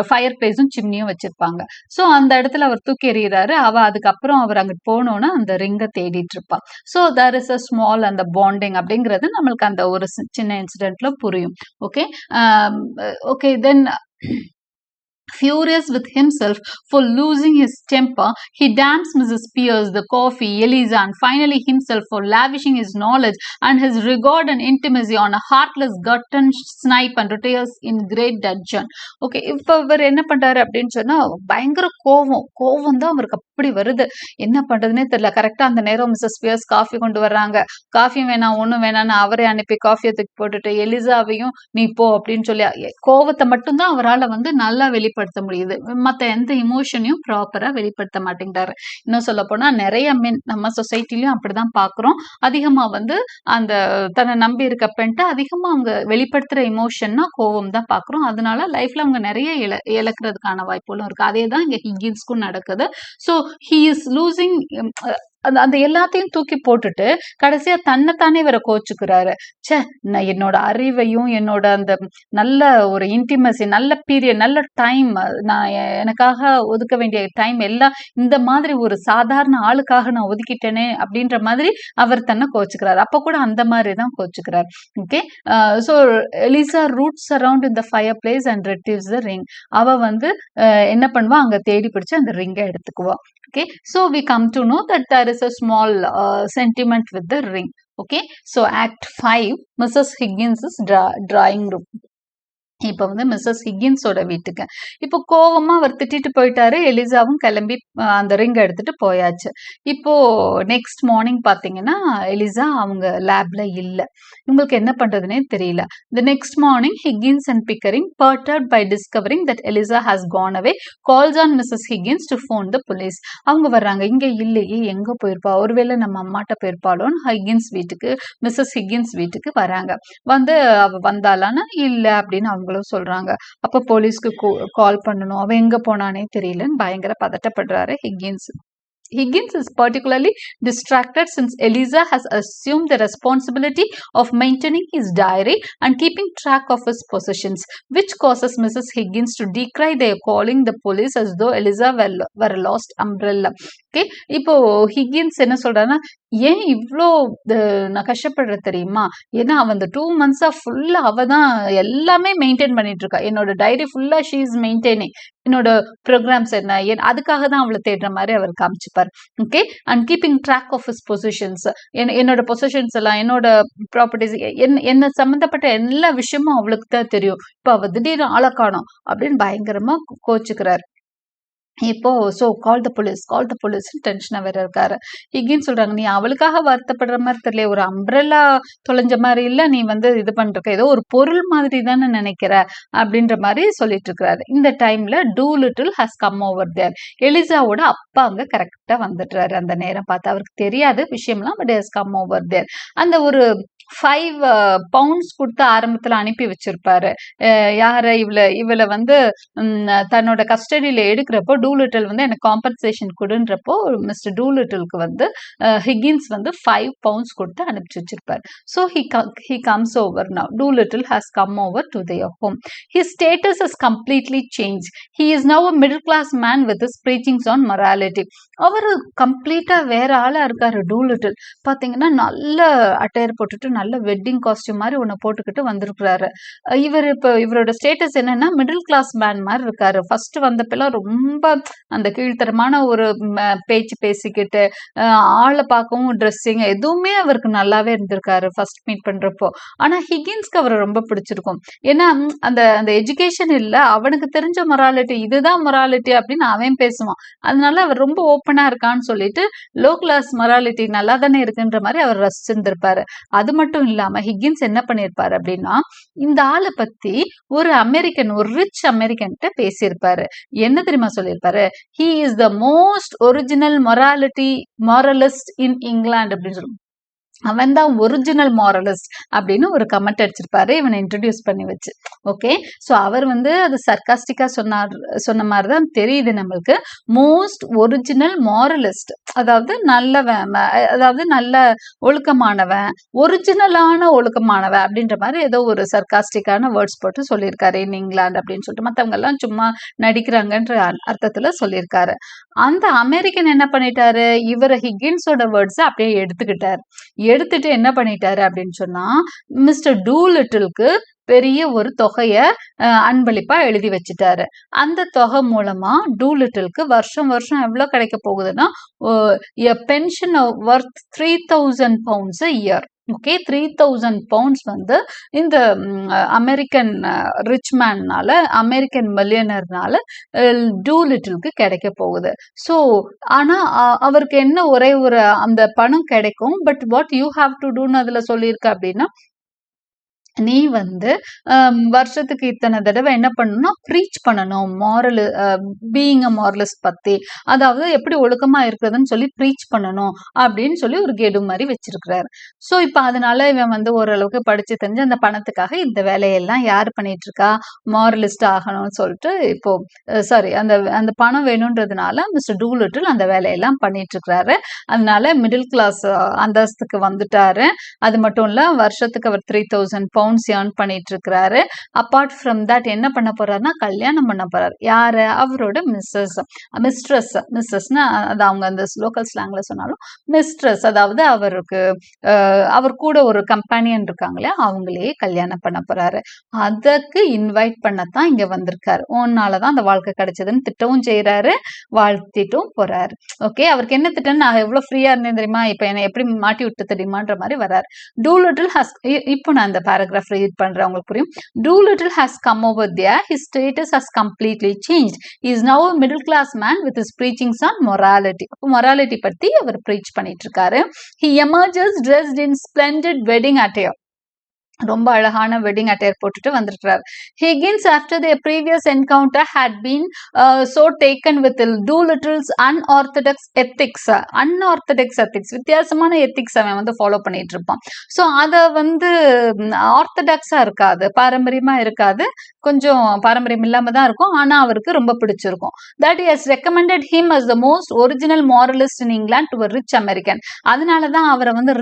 ஃபயர் பிளேஸும் சிம்னியும் வச்சிருப்பாங்க. ஸோ அந்த இடத்துல அவர் தூக்கி எறிகிறாரு. அதுக்கப்புறம் அவர் அங்கிட்டு போனோன்னா அந்த ரிங்கை தேடிட்டு இருப்பா. So there is a small அந்த பாண்டிங் அப்படிங்கிறது நம்மளுக்கு அந்த ஒரு சின்ன இன்சிடென்ட்ல புரியும். Okay, okay then furious with himself for losing his temper, he damns Mrs. Pierce, the coffee, Eliza, and finally himself for lavishing his knowledge and his regard and intimacy on a heartless glutton snipe and retires in great dudgeon. Okay, இப்போ இவர் என்ன பண்றாரு அப்படின்னு சொன்னா பயங்கர கோவம் தான் அவருக்கு அப்படி வருது. என்ன பண்றதுன்னே தெரியல. கரெக்டா அந்த நேரம் மிஸ்ஸஸ் பியர்ஸ் காஃபி கொண்டு வர்றாங்க. காஃபியும் வேணாம் ஒன்றும் வேணான்னு அவரே அனுப்பி காஃபியை தூக்கி போட்டுட்டு எலிசாவையும் நீ போ அப்படின்னு சொல்லி கோவத்தை மட்டும்தான் அவரால் வந்து நல்லா வெளிப்படுத்த முடியுது. மற்ற எந்த இமோஷனையும் ப்ராப்பரா வெளிப்படுத்த மாட்டேங்கிறாரு. இன்னும் சொல்ல போனா நிறைய மென் நம்ம சொசைட்டிலயும் அப்படிதான் பாக்குறோம். அதிகமா வந்து அந்த தன்னை நம்பி இருக்க பெண்கிட்ட அதிகமா அவங்க வெளிப்படுத்துற இமோஷன்னா கோவம் தான் பாக்குறோம். அதனால லைஃப்ல அவங்க நிறைய இழக்கிறதுக்கான வாய்ப்புகளும் இருக்கு. அதே தான் இங்க ஹிக்கின்ஸ்க்கும் நடக்குது. ஸோ ஹி இஸ் லூசிங் அந்த எல்லாத்தையும் தூக்கி போட்டுட்டு கடைசியா தன்னைத்தானே வேற கோச்சுக்கிறாரு. சே, நான் என்னோட அறிவையும் என்னோட அந்த நல்ல ஒரு இன்டிமசி, நல்ல பீரியட், நல்ல டைம், நான் எனக்காக ஒதுக்க வேண்டிய டைம் எல்லாம் இந்த மாதிரி ஒரு சாதாரண ஆளுக்காக நான் ஒதுக்கிட்டேனே அப்படின்ற மாதிரி அவர் தன்னை கோச்சுக்கிறாரு. அப்ப கூட அந்த மாதிரி தான் கோச்சுக்கிறார். Okay, so Eliza roots around இந்த fireplace and retrieves the ring. அவ வந்து என்ன பண்ணுவா, அங்க தேடி பிடிச்சு அந்த ரிங்கை எடுத்துக்குவா. Okay, so we come to know that there is a small sentiment with the ring. Okay, so Act 5, Mrs. Higgins's drawing room. இப்போ வந்து மிஸ்ஸஸ் ஹிக்கின்ஸோட வீட்டுக்கு இப்போ கோவமா அவர் திட்டிட்டு போயிட்டாரு. எலிசாவும் கிளம்பி அந்த ரிங் எடுத்துட்டு போயாச்சு. இப்போ நெக்ஸ்ட் மார்னிங் பாத்தீங்கன்னா எலிசா அவங்க லேப்ல இல்ல. இவங்களுக்கு என்ன பண்றதுன்னே தெரியல. The next morning Higgins and Pickering, perturbed by discovering that Eliza has gone away, calls on Mrs. Higgins to phone the police. அவங்க வர்றாங்க. இங்க இல்லையே, எங்க போயிருப்பா, ஒருவேளை நம்ம அம்மாட்ட போயிருப்பாளோன்னு ஹிக்கின்ஸ் வீட்டுக்கு, மிஸ்ஸஸ் ஹிக்கின்ஸ் வீட்டுக்கு வராங்க. வந்து அவ வந்தாலான்னா இல்ல அப்படின்னு அவங்களும் சொல்றாங்க. அப்ப போலீஸ்க்கு கால் பண்ணணும். அவ எங்க போனானே தெரியலன்னு பயங்கர பதட்டப்படுறாரு Higgins. Higgins is particularly distracted since Eliza has assumed the responsibility of maintaining his diary and keeping track of his possessions, which causes Mrs. Higgins to decry their calling the police as though Eliza were a lost umbrella. Okay, இப்போ Higgins என்ன சொல்றாருன்னா, ஏன் இவ்வளோ நான் கஷ்டப்படுற தெரியுமா, ஏன்னா அவன் அந்த 2 months ஃபுல்லா அவ தான் எல்லாமே மெயின்டைன் பண்ணிட்டு இருக்கா. என்னோட டைரி ஃபுல்லா ஷீ இஸ் மெயின்டைனிங். என்னோட ப்ரோக்ராம்ஸ் என்ன, அதுக்காக தான் அவளை தேடுற மாதிரி அவர் காமிச்சுப்பார். Okay, and keeping track of his positions, என்னோட பொசிஷன்ஸ் எல்லாம், என்னோட ப்ராப்பர்ட்டிஸ், என்ன சம்மந்தப்பட்ட எல்லா விஷயமும் அவளுக்கு தான் தெரியும். இப்போ அவ திடீர்னு ஆளை காணோம் அப்படின்னு பயங்கரமா கோச்சுக்கிறார். இப்போ கால் த போலீஸ் டென்ஷனா வேற இருக்காரு. ஹிக்கின்ஸ் சொல்றாங்க, நீ அவளுக்காக வருத்தப்படுற மாதிரி தெரியல, ஒரு அம்ப்ரெல்லா தொலைஞ்ச மாதிரி இல்ல, நீ வந்து இது பண்ற ஏதோ ஒரு பொருள் மாதிரி தானே நினைக்கிற அப்படின்ற மாதிரி சொல்லிட்டு இருக்கிறாரு. இந்த டைம்ல டூலிட்டில் ஹஸ் கம் ஓவர் தேர். எலிசாவோட அப்பா அங்க கரெக்டா வந்துடுறாரு. அந்த நேரம் பார்த்து அவருக்கு தெரியாது விஷயம்லாம், but has come over there. அந்த ஒரு 5 பவுண்ட்ஸ் கொடுத்து ஆரம்பத்துல அனுப்பி வச்சிருப்பாரு. யார இவள வந்து தன்னோட கஸ்டடியில எடுக்கிறப்போ டூலிட்டில் வந்து எனக்கு காம்பன்சேஷன் கொடுன்றப்போ மிஸ்டர் டூலிட்டிலுக்கு வந்து ஹிகின்ஸ் வந்து 5 பவுண்ட்ஸ் கொடுத்து அனுப்பிச்சு வச்சிருப்பாரு. So he comes over now. Doolittle has come over to their home. His status has completely changed. He is now a middle class man with his preachings on morality. அவரு கம்ப்ளீட்டா வேற ஆளா இருக்காரு Doolittle. பாத்தீங்கன்னா நல்ல அட்டையர் போட்டுட்டு நல்ல wedding costume மாதிரி ஒன்று போட்டுக்கிட்டு வந்திருக்கிறாரு. இப்போ இவரோட ஸ்டேட்டஸ் என்னன்னா மிடில் கிளாஸ் மேன் மாதிரி இருக்காரு. ஃபர்ஸ்ட் வந்தப்பெல்லாம் ரொம்ப அந்த கீழ்த்தரமான ஒரு பேச்சு பேசிக்கிட்டு ஆளை பார்க்கவும் ட்ரெஸ்ஸிங் எதுவுமே அவருக்கு நல்லாவே இருந்திருக்காரு ஃபர்ஸ்ட் மீட் பண்றப்போ. ஆனா ஹிகின்ஸ்க்கு அவரை ரொம்ப பிடிச்சிருக்கும். ஏன்னா அந்த அந்த எஜுகேஷன் இல்லை, அவனுக்கு தெரிஞ்ச மொராலிட்டி இதுதான் மொராலிட்டி அப்படின்னு அவன் பேசுவான். அதனால அவர் ரொம்ப ஓப்பனா இருக்கான்னு சொல்லிட்டு லோ கிளாஸ் மொராலிட்டி நல்லா தானே இருக்குன்ற மாதிரி அவர் ரசிச்சிருந்திருப்பாரு. அது மட்டும் இல்லாம ஹிகின்ஸ் என்ன பண்ணிருப்பாரு அப்படின்னா இந்த ஆளை பத்தி ஒரு ரிச் அமெரிக்கன்ட்ட பேசியிருப்பாரு. என்ன தெரியுமா சொல்லியிருப்பாரு? He is the most original moralist in England அப்படின்னு சொல்லுவாங்க. அவன் தான் ஒரிஜினல் மாரலிஸ்ட் அப்படின்னு ஒரு கமெண்ட் அடிச்சிருப்பாரு இவனை இன்ட்ரடியூஸ் பண்ணி வச்சு. ஓகே, ஸோ அவர் வந்து அது சர்காஸ்டிக்கா சொன்ன மாதிரி தான் தெரியுது நம்மளுக்கு. மோஸ்ட் ஒரிஜினல் மாரலிஸ்ட், அதாவது நல்ல ஒழுக்கமானவன், ஒரிஜினலான ஒழுக்கமானவன் அப்படின்ற மாதிரி ஏதோ ஒரு சர்காஸ்டிக்கான வேர்ட்ஸ் போட்டு சொல்லியிருக்காரு இன் இங்கிலாந்து அப்படின்னு சொல்லிட்டு. மற்றவங்க எல்லாம் சும்மா நடிக்கிறாங்கன்ற அர்த்தத்துல சொல்லியிருக்காரு. அந்த அமெரிக்கன் என்ன பண்ணிட்டாரு, இவரை ஹிகின்ஸோட வேர்ட்ஸை அப்படியே எடுத்துட்டு என்ன பண்ணிட்டாரு அப்படின்னு சொன்னா மிஸ்டர் டூலிட்டிலுக்கு பெரிய ஒரு தொகையை அன்பளிப்பா எழுதி வச்சுட்டாரு. அந்த தொகை மூலமா டூலிட்டிலுக்கு வருஷம் எவ்வளவு கிடைக்க போகுதுன்னா pension worth 3000 pounds a year. Okay, 3000 pounds வந்து இந்த அமெரிக்கன் ரிச் மேன்னால, அமெரிக்கன் மில்லியனர்னால டூலிட்டிலுக்கு கிடைக்க போகுது. ஸோ ஆனா அவருக்கு என்ன ஒரே ஒரு அந்த பணம் கிடைக்கும். But what you have to டூன்னு அதுல சொல்லியிருக்க அப்படின்னா நீ வந்து வருஷத்துக்கு இத்தனை தடவை என்ன பண்ணணும்னா ப்ரீச் பண்ணணும் பீயிங் அ மாரலிஸ்ட் பத்தி, அதாவது எப்படி ஒழுக்கமா இருக்கிறதுன்னு சொல்லி ப்ரீச் பண்ணணும் அப்படின்னு சொல்லி ஒரு கெடு மாதிரி வச்சிருக்கிறாரு. ஸோ இப்போ அதனால இவன் வந்து ஓரளவுக்கு படிச்சு தெரிஞ்சு அந்த பணத்துக்காக இந்த வேலையெல்லாம் யார் பண்ணிட்டு இருக்கா, மாரலிஸ்ட் ஆகணும்னு சொல்லிட்டு இப்போ அந்த பணம் வேணும்ன்றதுனால மிஸ்டர் டூலிட்டில் அந்த வேலையெல்லாம் பண்ணிட்டு இருக்கிறாரு. அதனால மிடில் கிளாஸ் அந்தஸ்துக்கு வந்துட்டாரு. அது மட்டும் இல்ல வருஷத்துக்கு அவர் 3000 pounds ஏர்ன் பண்ணிட்டு இருக்கிறாரு. அப்பார்ட் ஃப்ரம் தட் என்ன பண்ண போறாருன்னா கல்யாணம் பண்ண போறாரு. யாரு? அவரோட மிஸ்ட்ரஸ்னா அது அவங்க அந்த லோக்கல் ஸ்லாங்ல சொன்னாலும் மிஸ்ட்ரஸ், அதாவது அவர் கூட ஒரு கம்பெனியன் இருக்காங்களே அவங்களே கல்யாணம் பண்ண போறாரு. அதற்கு இன்வைட் பண்ணத்தான் இங்க வந்திருக்காரு. உன்னாலதான் அந்த வாழ்க்கை கிடைச்சதுன்னு திட்டவும் செய்யறாரு, வாழ்த்திட்டும் போறாரு. ஓகே, அவருக்கு என்ன திட்டம், நான் எவ்வளவு ஃப்ரீயா இருந்தேன் தெரியுமா, இப்ப என்ன எப்படி மாட்டி விட்டு தெரியுமான்ற மாதிரி வர்றாரு. டூலிட்டில் ஹாஸ், இப்போ நான் அந்த பேராகிராஃப் ரீட் பண்றேன், உங்களுக்கு புரியும். Doolittle has come over there. His status has completely changed. He is now a middle class man with his preachings on morality. Morality பத்தி அவர் preach பண்ணிட்டு இருக்காரு. He emerges dressed in splendid wedding attire. ரொம்ப அழகான wedding attire போட்டுட்டு வந்திருக்கிறார். Higgins after their previous encounter had been so taken with Doolittle's unorthodox ethics, வித்தியாசமான ethics அவன் வந்து ஃபாலோ பண்ணிட்டு இருப்பான். ஸோ அதை வந்து ஆர்த்தடாக்ஸா இருக்காது, பாரம்பரியமா இருக்காது, கொஞ்சம் பாரம்பரியம் இல்லாம தான் இருக்கும். ஆனா அவருக்கு ரொம்ப பிடிச்சிருக்கும். That he has recommended him as the most original moralist in England to a rich American. அதனாலதான் அவரை வந்து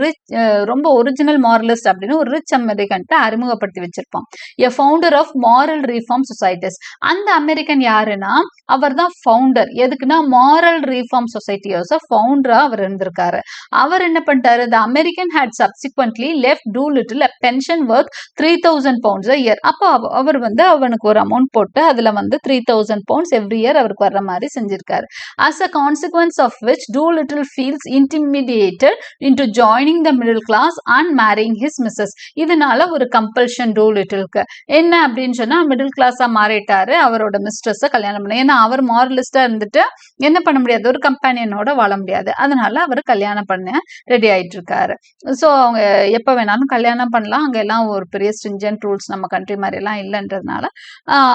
ரொம்ப ஒரிஜினல் மாரலிஸ்ட் அப்படின்னு ஒரு ரிச் அமெரிக்கன்ட்ட அறிமுகப்படுத்தி வச்சிருப்பான். A founder of moral reform societies. அந்த அமெரிக்கன் யாருன்னா அவர் தான் ஃபவுண்டர். எதுக்குன்னா moral reform societies ஃபவுண்டரா அவர் இருந்திருக்காரு. அவர் என்ன பண்ணிட்டாரு, the American had subsequently left Doolittle a pension worth 3000 pounds a year. அப்போ அவர் வந்து அவனுக்கு ஒரு அமௌண்ட் போட்டு அதுல வந்து 3000 pounds every year அவருக்கு வர்ற மாதிரி செஞ்சிருக்காரு. As a consequence of which Doolittle feels intimidated into joining the middle class and marrying his missus. இதனால அதனால ஒரு கம்பல்ஷன் டூ லிட்டிலுக்கு என்ன அப்படின்னு சொன்னா மிடில் கிளாஸா மாறிட்டாரு, அவரோட மிஸ்ட்ரஸ கல்யாணம் பண்ண. ஏன்னா அவர் மாரலிஸ்டா இருந்துட்டு என்ன பண்ண முடியாது, ஒரு கம்பெனியனோட வாழ முடியாது. அதனால அவர் கல்யாணம் பண்ண ரெடி ஆயிட்டு இருக்காரு. ஸோ அவங்க எப்ப வேணாலும் கல்யாணம் பண்ணலாம். அங்க எல்லாம் ஒரு பெரிய ஸ்ட்ரிஞ்சன்ட் ரூல்ஸ் நம்ம கண்ட்ரி மாதிரி எல்லாம் இல்லைன்றதுனால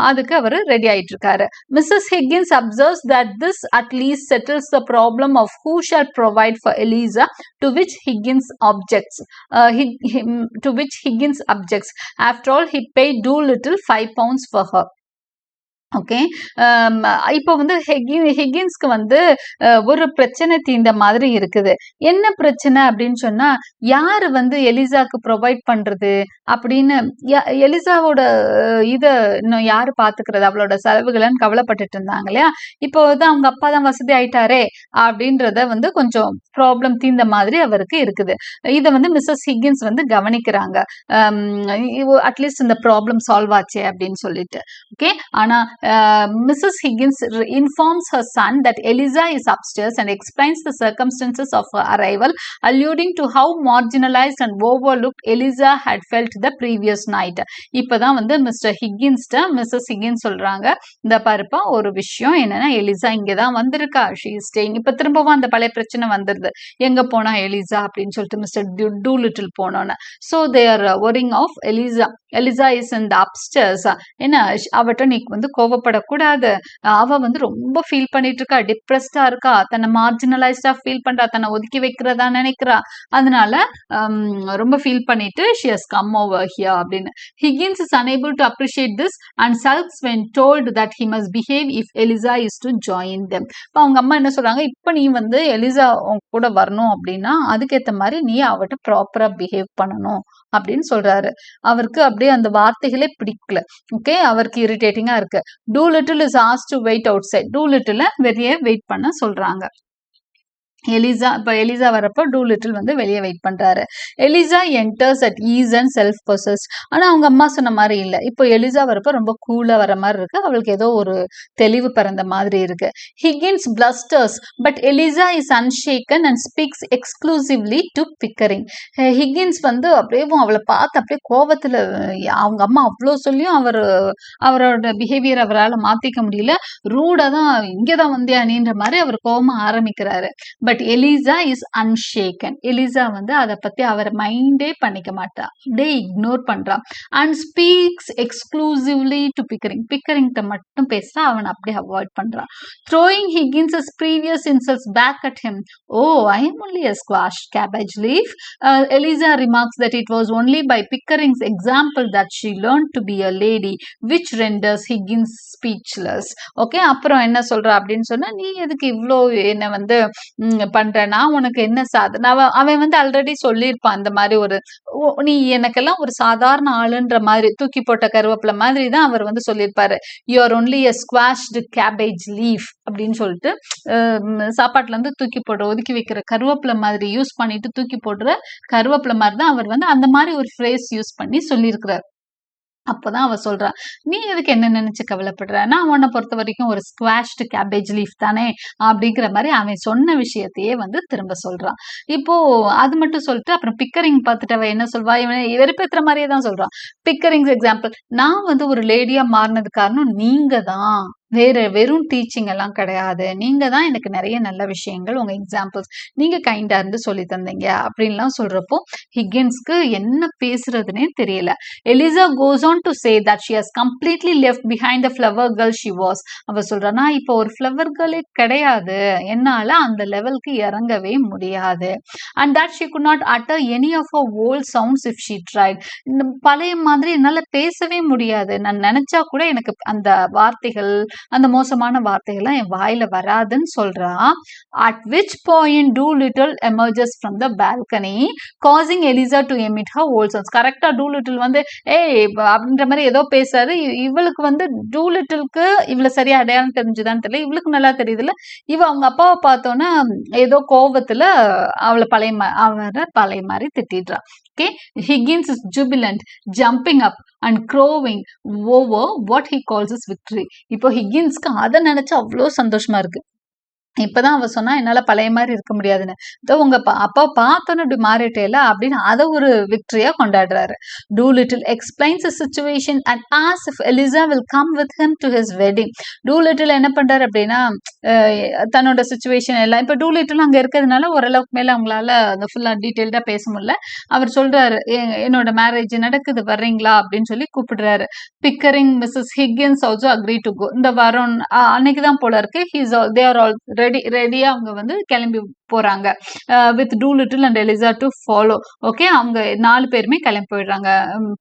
அதுக்கு அவர் ரெடி ஆயிட்டு இருக்காரு. Mrs Higgins observes that this at least settles the problem of who shall provide for Eliza, to which Higgins objects. To which Higgins objects. After all, he paid Doolittle £5 for her. Okay, இப்போ வந்து ஹிக்கின்ஸ்க்கு வந்து ஒரு பிரச்சனை தீர்ந்த மாதிரி இருக்குது. என்ன பிரச்சனை அப்படின்னு சொன்னா, யாரு வந்து எலிசாக்கு ப்ரொவைட் பண்றது அப்படின்னு, எலிசாவோட இத இன்னும் யாரு பாத்துக்கிறது, அவளோட செலவுகள்னு கவலைப்பட்டுட்டு இருந்தாங்க இல்லையா. இப்போ வந்து அவங்க அப்பா தான் வசதி ஆயிட்டாரே அப்படின்றத வந்து கொஞ்சம் ப்ராப்ளம் தீர்ந்த மாதிரி அவருக்கு இருக்குது. இதை வந்து மிஸ்ஸஸ் ஹிக்கின்ஸ் வந்து கவனிக்கிறாங்க. அட்லீஸ்ட் இந்த ப்ராப்ளம் சால்வ் ஆச்சே அப்படின்னு சொல்லிட்டு. ஓகே, ஆனா Mrs. Higgins informs her son that Eliza is upstairs and explains the circumstances of her arrival, alluding to how marginalized and overlooked Eliza had felt the previous night. இப்பதான் வந்து mister ஹிக்கின்ஸ்ட Mrs Higgins சொல்றாங்க, இந்த பாருப்பா ஒரு விஷயம் என்னன்னா, Elisha இங்கதான் வந்திருக்கா, ஷீ இஸ் ஸ்டேயிங். இப்ப திரும்பவும் அந்த பழைய பிரச்சனை வந்துருது, எங்க போனா எலிசா அப்படின்னு சொல்லிட்டு மிஸ்டர் டூலிட்டில் போனோன்னு. So they are worrying of Eliza. Eliza is in the upstairs. என்ன அவட்ட நீ வந்து கோவப்படக்கூடாது, அவ வந்து ரொம்ப ஃபீல் பண்ணிட்டு இருக்கா, டிப்ரெஸ்டா இருக்கா, தன்னை மார்ஜினலைஸ்டா ஃபீல் பண்றா, தன்னை ஒதுக்கி வைக்கிறதா நினைக்கிறா, அதனால ரொம்ப ஃபீல் பண்ணிட்டு she has come over here அப்படின்னு. Higgins is unable to appreciate this and sulks when told that he must behave if Eliza is to join them. இப்போ அவங்க அம்மா என்ன சொல்றாங்க, இப்போ நீ வந்து எலிசா கூட வரணும் அப்படின்னா அதுக்கேற்ற மாதிரி நீ அவட்ட ப்ராப்பரா பிஹேவ் பண்ணணும் அப்படின்னு சொல்றாரு. அவருக்கு அப்படியே அந்த வார்த்தைகளே பிடிக்கல. ஓகே, அவருக்கு இரிட்டேட்டிங்கா இருக்கு. Doolittle is asked to wait outside. Doolittle வெளியே வெயிட் பண்ண சொல்றாங்க. எலிசா வரப்போ டூலிட்டில் வந்து வெளியே வெயிட் பண்றாரு. Eliza enters at ease and self possessed. ஆனா அவங்க அம்மா சொன்ன மாதிரி இல்ல. இப்போ எலிசா வரப்போ ரொம்ப கூலா வர மாதிரி இருக்கு, அவளுக்கு ஏதோ ஒரு தெளிவு பிறந்த மாதிரி இருக்கு. Higgins blusters but Eliza is unshaken and speaks exclusively to Pickering. Higgins வந்து அப்படியே அவளை பார்த்து அப்படியே கோபத்துல, அவங்க அம்மா அவ்வளோ சொல்லியும் அவரோட பிஹேவியர் அவரால் மாத்திக்க முடியல. ரூடா தான், இங்கதான் வந்தியா நீன்ற மாதிரி அவர் கோபமா ஆரம்பிக்கிறாரு. But Eliza is unshaken. Eliza வந்து அதை பத்தி அவர் மைண்டே பண்ணிக்க மாட்டா, அப்படியே இக்னோர் பண்றா. அண்ட் ஸ்பீக்ஸ் எக்ஸ்க்ளூசிவ்லி டு பிக்கரிங்கிட்ட மட்டும் பேச அவன் அப்படியே அவாய்ட் பண்றான். Throwing Higgins previous insults back at him. Oh, I am only a squash cabbage leaf. Eliza remarks that it was only by Pickering's example that she learned to be a lady, which renders Higgins speechless. Okay, அப்புறம் என்ன சொல்றா அப்படின்னு சொன்னா, நீ எதுக்கு இவ்வளோ என்ன வந்து பண்றேன்னா உனக்கு என்ன சாதனை. அவன் வந்து ஆல்ரெடி சொல்லியிருப்பான் இந்த மாதிரி ஒரு, நீ எனக்கெல்லாம் ஒரு சாதாரண ஆளுன்ற மாதிரி, தூக்கி போட்ட கருவேப்பிலை மாதிரி தான் அவர் வந்து சொல்லியிருப்பாரு. You are only a squashed cabbage leaf அப்படின்னு சொல்லிட்டு, சாப்பாட்டுல இருந்து தூக்கி போடுற ஒதுக்கி வைக்கிற கருவேப்பிலை மாதிரி யூஸ் பண்ணிட்டு தூக்கி போடுற கருவேப்பிலை மாதிரி தான் அவர் வந்து அந்த மாதிரி ஒரு ஃப்ரேஸ் யூஸ் பண்ணி சொல்லியிருக்கிறார். அப்பதான் அவ சொல்றா, நீ எதுக்கு என்ன நினைச்சு கவலைப்படுற, நான் உன்னை பொறுத்த வரைக்கும் ஒரு ஸ்குவாஷ்டு கேபேஜ் லீஃப் தானே அப்படிங்கிற மாதிரி அவன் சொன்ன விஷயத்தையே வந்து திரும்ப சொல்றான். இப்போ அது மட்டும் சொல்லிட்டு அப்புறம் பிக்கரிங் பார்த்துட்டு அவ என்ன சொல்வா, இவனை வெறுப்பேத்துற மாதிரியே தான் சொல்றான். பிக்கரிங்ஸ் எக்ஸாம்பிள், நான் வந்து ஒரு லேடியா மாறினது காரணம் நீங்க தான், வெறும் டீச்சிங் எல்லாம் கிடையாது, நீங்க தான் எனக்கு நிறைய நல்ல விஷயங்கள், உங்க எக்ஸாம்பிள்ஸ் நீங்க கைண்டா இருந்து சொல்லி தந்தீங்க அப்படின்லாம் சொல்றப்போ ஹிக்கின்ஸ்க்கு என்ன பேசுறதுன்னே தெரியல. Eliza goes on to say that she has completely left behind the flower girl she was. அவ சொல்றா, நான் இப்போ ஒரு ஃப்ளவர் கேர்ளே கிடையாது, என்னால அந்த லெவலுக்கு இறங்கவே முடியாது. and that she could not utter any of her old sounds if she tried. இந்த பழைய மாதிரி என்னால பேசவே முடியாது, நான் நினைச்சா கூட எனக்கு அந்த வார்த்தைகள், அந்த மோசமான வார்த்தைகள்லாம் என் வாயில வராதுன்னு சொல்றா. At which point Doolittle emerges from the balcony, causing Eliza to emit her old sounds. கரெக்டா டூலிட்டில் வந்து ஏய் அப்படின்ற மாதிரி ஏதோ பேசாது. இவளுக்கு வந்து டூலிட்டிலுக்கு இவளை சரியா அடையாளம் தெரிஞ்சுதான்னு தெரியல, இவளுக்கு நல்லா தெரியுதுல்ல. இவ அவங்க அப்பாவை பார்த்தோன்னா ஏதோ கோபத்துல அவளை பழைய மாதிரி திட்டிடுறா. Okay, Higgins is jubilant, jumping up and crowing over what he calls his victory. இப்போ ஹிக்கின்ஸ்க்கு அதை நினைச்சு அவ்வளோ சந்தோஷமா இருக்கு. இப்பதான் அவ சொன்னா என்னால பழைய மாதிரி இருக்க முடியாதுன்னு. இதோ உங்க அப்பா பார்த்தோன்னு இப்படி மாறிட்டேல அப்படின்னு அதை ஒரு விக்டரியா கொண்டாடுறாரு. Doolittle explains the situation and asks if Eliza will come with him to his wedding. Doolittle என்ன பண்றாரு அப்படின்னா தன்னோட சுச்சுவேஷன் எல்லாம் இப்ப டூலிட்டில் அங்க இருக்கிறதுனால ஓரளவுக்கு மேல அவங்களால அந்த ஃபுல்லா டீட்டெயில்டா பேச முடியல. அவர் சொல்றாரு என்னோட மேரேஜ் நடக்குது வர்றீங்களா அப்படின்னு சொல்லி கூப்பிடுறாரு. Pickering Mrs Higgins also agree to go. இந்த வாரம் அன்னைக்குதான் போல இருக்கு. தே ஆர் ஆல் ரெடியா அவங்க வந்து கிளம்பி போறாங்க. With Doolittle and Eliza to follow. Okay, அவங்க 4 பேருமே கிளம்பி போயிடுறாங்க.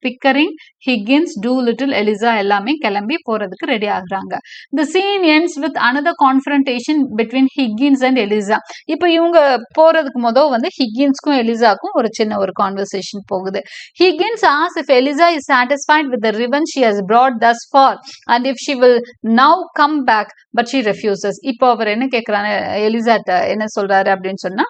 பிக்கரிங், ஹிக்கின்ஸ், டூலிட்டில், எலிசா எல்லாமே கிளம்பி போறதுக்கு ரெடி ஆகுறாங்க. The scene ends with another confrontation between Higgins and Eliza. இப்போ இவங்க போறதுக்கு முதல் வந்து ஹிக்கின்ஸ்க்கும் எலிசாக்கும் ஒரு சின்ன ஒரு கான்வர்சேஷன் போகுது. Higgins asks if Eliza is satisfied with the revenge she has brought thus far and if she will now come back, but she refuses. இப்போ அவர் என்ன கேட்கிறாரு, எலிசாட்ட என்ன சொல்றாரு அப்படின்னு சொன்னா,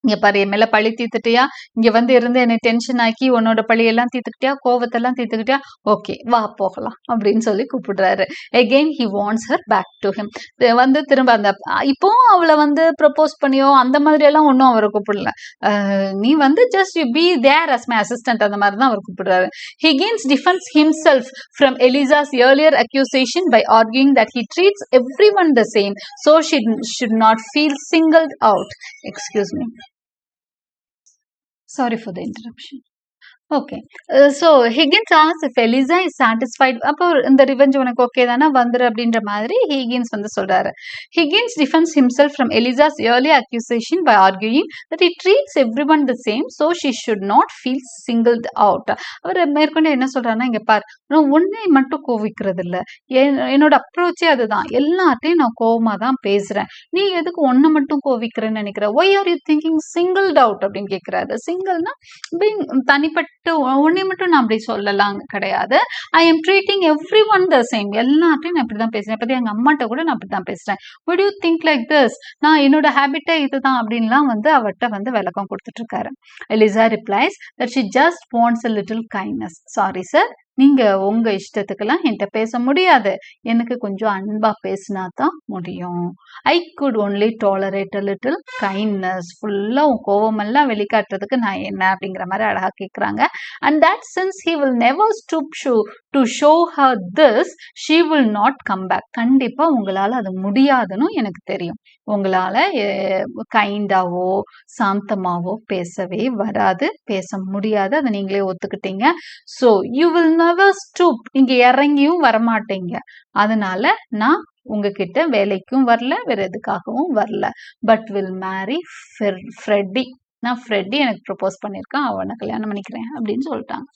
இங்க பாரு என் மேல பழி தீர்த்துட்டியா, இங்க வந்து இருந்து என்னை டென்ஷன் ஆக்கி உன்னோட பழியெல்லாம் தீர்த்துக்கிட்டியா, கோவத்தெல்லாம் தீர்த்துக்கிட்டியா, ஓகே வா போகலாம் அப்படின்னு சொல்லி கூப்பிடுறாரு. Again he wants her back to him. வந்து திரும்ப அந்த இப்போ அவளை வந்து ப்ரப்போஸ் பண்ணியோ அந்த மாதிரி எல்லாம் ஒன்றும் அவரை கூப்பிடல. நீ வந்து just you be there as my assistant அந்த மாதிரி தான் அவர் கூப்பிடுறாரு. Higgins defends himself from Eliza's earlier accusation by arguing that he treats everyone the same, so she should not feel singled out. Excuse me. Sorry for the interruption. Okay, so Higgins as if Eliza is satisfied. அப்போ இந்த revenge உனக்கு okay தானே வந்துரு அப்படின்ற மாதிரி Higgins வந்து சொல்றாரு. Higgins defends himself from Eliza's early accusation by arguing that he treats every one the same, so she should not feel singled out. அவர் மேற்கொண்டு என்ன சொல்றாருன்னா, இங்க பார் நான் உன்னை மட்டும் கோவிக்கிறது இல்லை, என்னோட அப்ரோச்சே அதுதான், எல்லாத்தையும் நான் கோவமா தான் பேசுறேன், நீ எதுக்கு ஒன்னை மட்டும் கோவிக்கிறேன்னு நினைக்கிற, why are you thinking singled out அப்படின்னு கேட்கிறாரு. சிங்கிள்னா தனிப்பட்ட உன்னை மட்டும் நான் அப்படி சொல்லலாம் கிடையாது. I am treating every one the same, எல்லாத்தையும் நான் இப்படிதான் பேசுறேன், பத்தி எங்க அம்மாட்ட கூட நான் அப்படிதான் பேசுறேன். would you think like this? நான் என்னோட ஹேபிட்டே இதுதான் அப்படின்லாம் வந்து அவர்கிட்ட வந்து விளக்கம் கொடுத்துட்டு இருக்காரு. Eliza replies that she just wants a little kindness. Sorry sir, நீங்க உங்க இஷ்டத்துக்கெல்லாம் என்கிட்ட பேச முடியாது, எனக்கு கொஞ்சம் அன்பா பேசினா தான் முடியும். I could only tolerate a little kindness. ஃபுல்லா உன் கோவமெல்லாம் வெளிக்காட்டுறதுக்கு நான் என்ன அப்படிங்கிற மாதிரி அழகா கேட்குறாங்க. And that since he will never stoop to show her this, she will not come back. கண்டிப்பா உங்களால அது முடியாதுன்னு எனக்கு தெரியும். உங்களால கைண்டாவோ சாந்தமாவோ பேசவே வராது, பேச முடியாது, அதை நீங்களே ஒத்துக்கிட்டீங்க. So you will never stoop, இங்க இறங்கியும் வரமாட்டீங்க. அதனால நான் உங்ககிட்ட வேலைக்கும் வரல, வேற எதுக்காகவும் வரல. But will Mary Freddy. நான் ஃப்ரெட்டி எனக்கு ப்ரப்போஸ் பண்ணியிருக்கான், அவனை கல்யாணம் பண்ணிக்கிறேன் அப்படின்னு சொல்லிட்டாங்க.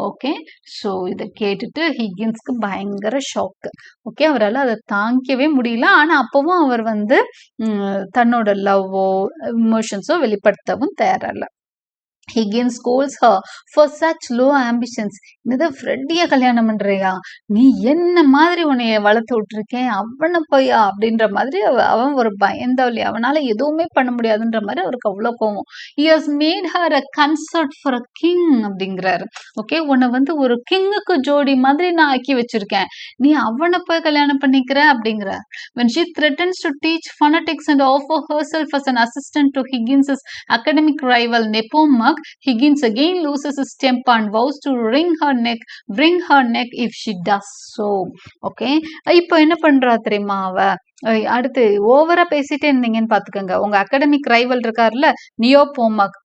ஓகே, ஸோ இதை கேட்டுட்டு ஹிகின்ஸ்க்கு பயங்கர ஷாக்கு. ஓகே, அவரால் அதை தாங்கிக்கவே முடியல. ஆனால் அப்பவும் அவர் வந்து தன்னோட லவ்வோ இமோஷன்ஸோ வெளிப்படுத்தவும் தயாரில்லை. Higgins scolds her for such low ambitions. இந்த ஃப்ரெட்டிய கல்யாணம் பண்றியா, நீ என்ன மாதிரி உன்னைய வளர்த்து விட்டுருக்கேன், அவனை போயா அப்படின்ற மாதிரி அவன் ஒரு பயந்தவளி, அவனால எதுவுமே பண்ண முடியாதுன்ற மாதிரி அவருக்கு அவ்வளோ கோவம். He has made her a consort for a king அப்படிங்கிறாரு. ஓகே, உன்னை வந்து ஒரு கிங்குக்கு ஜோடி மாதிரி நான் ஆக்கி வச்சிருக்கேன், நீ அவனை போய் கல்யாணம் பண்ணிக்கிற அப்படிங்கிற. When she threatens to teach phonetics and offer herself as an assistant to Higgins's academic rival Nepomuk, Higgins again loses his temper and vows to wring her neck if she does so. Okay, இப்போ என்ன பண்றா தெரியுமா அவ, அடுத்து ஓவரா பேசிட்டே இருந்தீங்கன்னு பாத்துக்கோங்க. உங்க அகாடமிக் ரைவல் இருக்காருல்ல நியோபோமக்,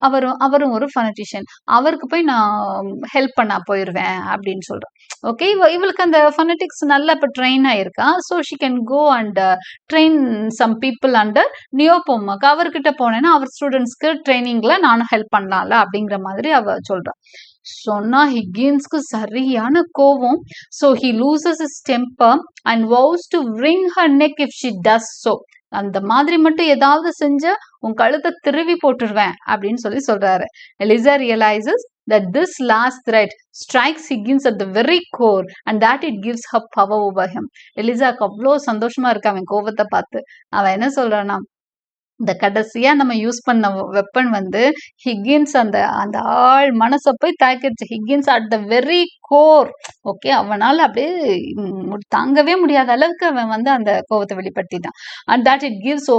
அவரும் ஒரு ஃபனட்டிஷியன், அவருக்கு போய் நான் ஹெல்ப் பண்ணா போயிருவேன் அப்படின்னு சொல்றேன். ஓகே, இவளுக்கு அந்த ஃபனட்டிக்ஸ் நல்லா இப்போ ட்ரெயின் ஆயிருக்கா. So she can go and train some people under Nepommuck. அவர்கிட்ட போனேன்னா அவர் ஸ்டூடெண்ட்ஸ்க்கு ட்ரைனிங்ல நானும் ஹெல்ப் பண்ணலாம்ல அப்படிங்கிற மாதிரி அவ சொல்றான். சொன்னா ஹிகின்ஸ்க்கு சரியான கோவம். So he loses his temper and vows to wring her neck if she does so. அந்த மாதிரி மட்டும் ஏதாவது செஞ்ச உன் கழுத்தை திருவி போட்டுருவேன் அப்படின்னு சொல்லி சொல்றாரு. Eliza realizes that this last threat strikes Higgins at the very core and that it gives her power over him. எலிசாக்கு அவ்வளோ சந்தோஷமா இருக்கு அவன் கோவத்தை பார்த்து. அவன் என்ன சொல்றானா, இந்த கடைசியா நம்ம யூஸ் பண்ண வெப்பன் வந்து ஹிக்கின்ஸ் அந்த அந்த ஆள் மனசை போய் தாக்கிடுச்சு. Higgins at the very core. Okay, அவனால அப்படியே தாங்கவே முடியாத அளவுக்கு அவன் வந்து அந்த கோவத்தை வெளிப்படுத்திட்டான். And that it gives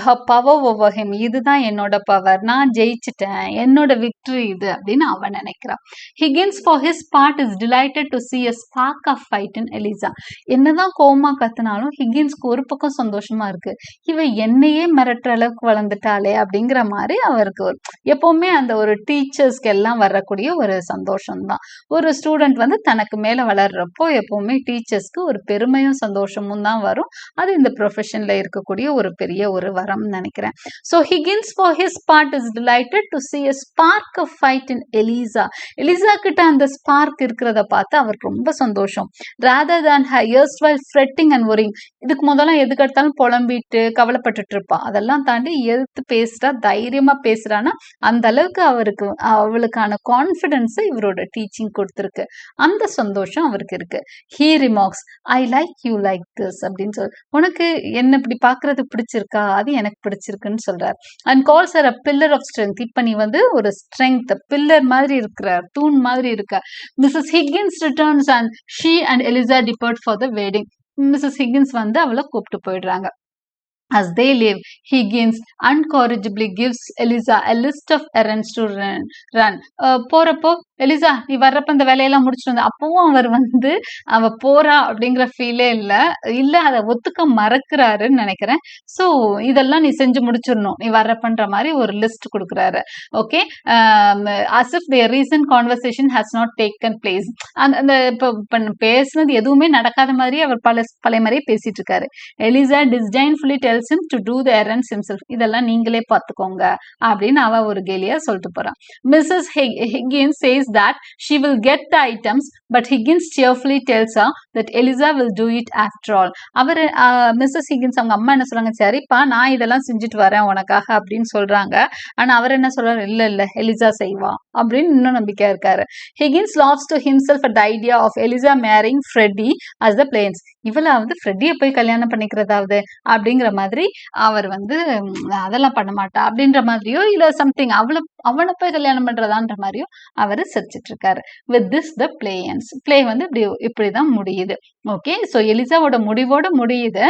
her power over him. இதுதான் என்னோட பவர், நான் ஜெயிச்சிட்டேன், என்னோட விக்டரி இது அப்படின்னு அவன் நினைக்கிறான். Higgins for his part is delighted to see a spark of fight in Eliza. என்னதான் கோவமா கத்துனாலும் ஹிகின்ஸ்க்கு ஒரு பக்கம் சந்தோஷமா இருக்கு. இவ என்னையே மிரட்டுற அளவுக்கு வளர்ந்துட்டாளே அப்படிங்கிற மாதிரி அவருக்கு எப்பவுமே அந்த ஒரு டீச்சர்ஸ்க்கு எல்லாம் வரக்கூடிய ஒரு சந்தோஷம் தான். ஒரு ஸ்டூடெண்ட் வந்து தனக்கு மேல வளர்றப்போ எப்பவுமே டீச்சர்ஸ்க்கு ஒரு பெருமையும் சந்தோஷமும் தான் வரும். அது இந்த ப்ரொஃபஷன்ல இருக்கக்கூடிய ஒரு பெரிய ஒரு வரம் நினைக்கிறேன். So Higgins for his part is delighted to see a spark of fight in Eliza. Eliza கிட்ட அந்த ஸ்பார்க் இருக்கிறத பார்த்து அவருக்கு ரொம்ப சந்தோஷம். rather than her erstwhile fretting and worrying. இதுக்கு முதல்ல எதுக்கு எடுத்தாலும் புலம்பிட்டு கவலைப்பட்டுட்டு இருப்பா. அதெல்லாம் தாண்டி எதிர்த்து பேசுறா, தைரியமா பேசுறான்னா அந்த அளவுக்கு அவளுக்கான கான்ஃபிடன்ஸ் இவரோட டீச்சிங் கொடுத்துருக்கு. அந்த சந்தோஷம் அவருக்கு இருக்கு. he remarks, I like you like this அப்படின்னு சொல்லி, உனக்கு என்ன இப்படி பாக்குறது பிடிச்சிருக்கா, அது எனக்கு பிடிச்சிருக்குன்னு சொல்றாரு. And calls her a pillar of strength. இப்ப நீ வந்து ஒரு ஸ்ட்ரென்த் பில்லர் மாதிரி இருக்கிற, தூண் மாதிரி இருக்க. Mrs Higgins returns and she and Eliza depart for the wedding. Mrs Higgins வந்து அவளை கூப்பிட்டு போயிடுறாங்க. As they leave, Higgins incorrigibly gives Eliza a list of errands to run. போறப்போ எலிசா நீ வர்றப்ப இந்த வேலையெல்லாம் முடிச்சுட்டு வந்து, அப்பவும் அவர் வந்து அவ போறா அப்படிங்கிற ஃபீலே இல்ல அதை ஒத்துக்க மறக்கிறாருன்னு நினைக்கிறேன். ஸோ இதெல்லாம் நீ செஞ்சு முடிச்சிடணும் நீ வர்றப்பன்ற மாதிரி ஒரு லிஸ்ட் கொடுக்குறாரு. Okay, as if their recent conversation has not taken place. அந்த இப்போ பேசுனது எதுவுமே நடக்காத மாதிரி அவர் பழைய மாதிரியே பேசிட்டு இருக்காரு. Eliza disdainfully tells him to do the errands himself. இதெல்லாம் நீங்களே பார்த்துக்கோங்க அப்படின்னு அவ ஒரு கேலியா சொல்லிட்டு போறான். Mrs. Higgins says that she will get the items, but Higgins cheerfully tells her that Eliza will do it after all. அவர் மிஸ்ஸஸ் ஹிகின்ஸ் அவங்க அம்மா என்ன சொல்றாங்க, சரிப்பா நான் இதெல்லாம் செஞ்சுட்டு வரேன் உனக்காக அப்படின்னு சொல்றாங்க. ஆனா அவர் என்ன சொல்றாரு, இல்ல எலிசா செய்வா அப்படின்னு இன்னும் நம்பிக்கையா இருக்காரு. Higgins laughs to himself at the idea of Eliza marrying Freddie as the plains. இவளாவது ஃப்ரெட்டியை போய் கல்யாணம் பண்ணிக்கிறதாவது அப்படிங்கிற மாதிரி அவர் வந்து அதெல்லாம் பண்ண மாட்டா அப்படின்ற மாதிரியோ இல்ல சம்திங் அவனை போய் கல்யாணம் பண்றதான்ற மாதிரியோ அவர் சிரிச்சிட்டு இருக்காரு. With this the play ends. Play வந்து இப்படிதான் முடியுது. ஓகே, ஸோ எலிசாவோட முடிவோட முடியுது.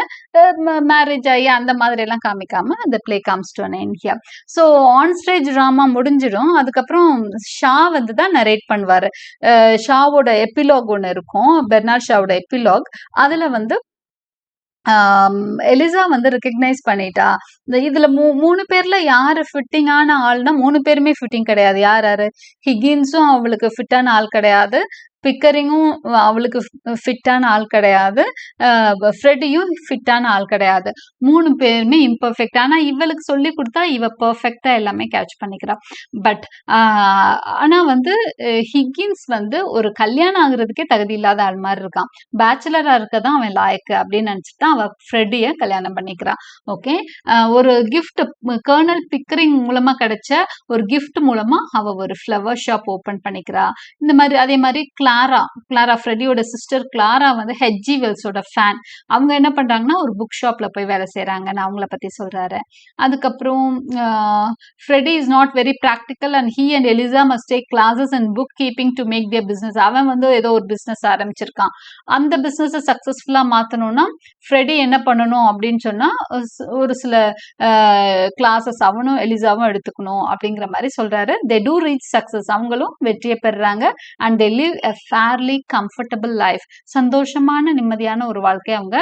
மேரேஜ் ஆகி அந்த மாதிரி எல்லாம் காமிக்காம அந்த play comes to an end here. So on stage drama முடிஞ்சிடும். அதுக்கப்புறம் ஷா வந்து தான் நரேட் பண்ணுவாரு. ஷாவோட எபிலாக் ஒன்று இருக்கும், பெர்னார்ட் ஷாவோட எபிலாக். அதுல வந்து எலிசா வந்து ரெகக்னைஸ் பண்ணிட்டா. இதுல மூணு பேர்ல யாரு ஃபிட்டிங்கான ஆள்னா, மூணு பேருமே ஃபிட்டிங் கிடையாது. யாரு, ஹிகின்ஸும் அவளுக்கு ஃபிட்டான ஆள் கிடையாது, பிக்கரிங்கும் அவளுக்கு ஃபிட்டான ஆள் கிடையாது, ஃப்ரெடியும் ஃபிட்டான ஆள் கிடையாது. மூணு பேருமே இம்பர்ஃபெக்ட். ஆனா இவளுக்கு சொல்லி கொடுத்தா இவ பர்ஃபெக்டா எல்லாமே கேட்ச் பண்ணிக்கிறா. பட் ஆனா வந்து ஹிக்கின்ஸ் வந்து ஒரு கல்யாணம் ஆகுறதுக்கே தகுதி இல்லாத ஆள் மாதிரி இருக்கான். பேச்சுலரா இருக்கதான் அவன் லாயக்கு அப்படின்னு நினைச்சுட்டு அவ ஃப்ரெடிய கல்யாணம் பண்ணிக்கிறான். ஓகே, ஒரு கிஃப்ட் கர்னல் பிக்கரிங் மூலமா கிடைச்ச ஒரு கிஃப்ட் மூலமா அவ ஒரு ஃப்ளவர் ஷாப் ஓபன் பண்ணிக்கிறா. இந்த மாதிரி அதே மாதிரி கிளாரா ஃப்ரெடியோட சிஸ்டர் கிளாரா வந்து ஹெச்ஜி வெல்ஸோட ஃபேன். அவங்க என்ன பண்றாங்கன்னா ஒரு புக் ஷாப்ல போய் வேலை செய்யறாங்கன்னு அவங்கள பத்தி சொல்றாரு. அதுக்கப்புறம் Freddy is not very practical and he and Eliza must take classes and book keeping to make their business. அவன் வந்து ஏதோ ஒரு பிசினஸ் ஆரம்பிச்சிருக்கான். அந்த பிசினஸ் சக்சஸ்ஃபுல்லா மாத்தணும்னா ஃப்ரெடி என்ன பண்ணணும் அப்படின்னு சொன்னா ஒரு சில கிளாஸஸ் அவனும் எலிசாவும் எடுத்துக்கணும் அப்படிங்கிற மாதிரி சொல்றாரு. They do reach success. அவங்களும் வெற்றியை பெறுறாங்க. And they live a fairly comfortable life. சந்தோஷமான நிம்மதியான ஒரு வாழ்க்கையை அவங்க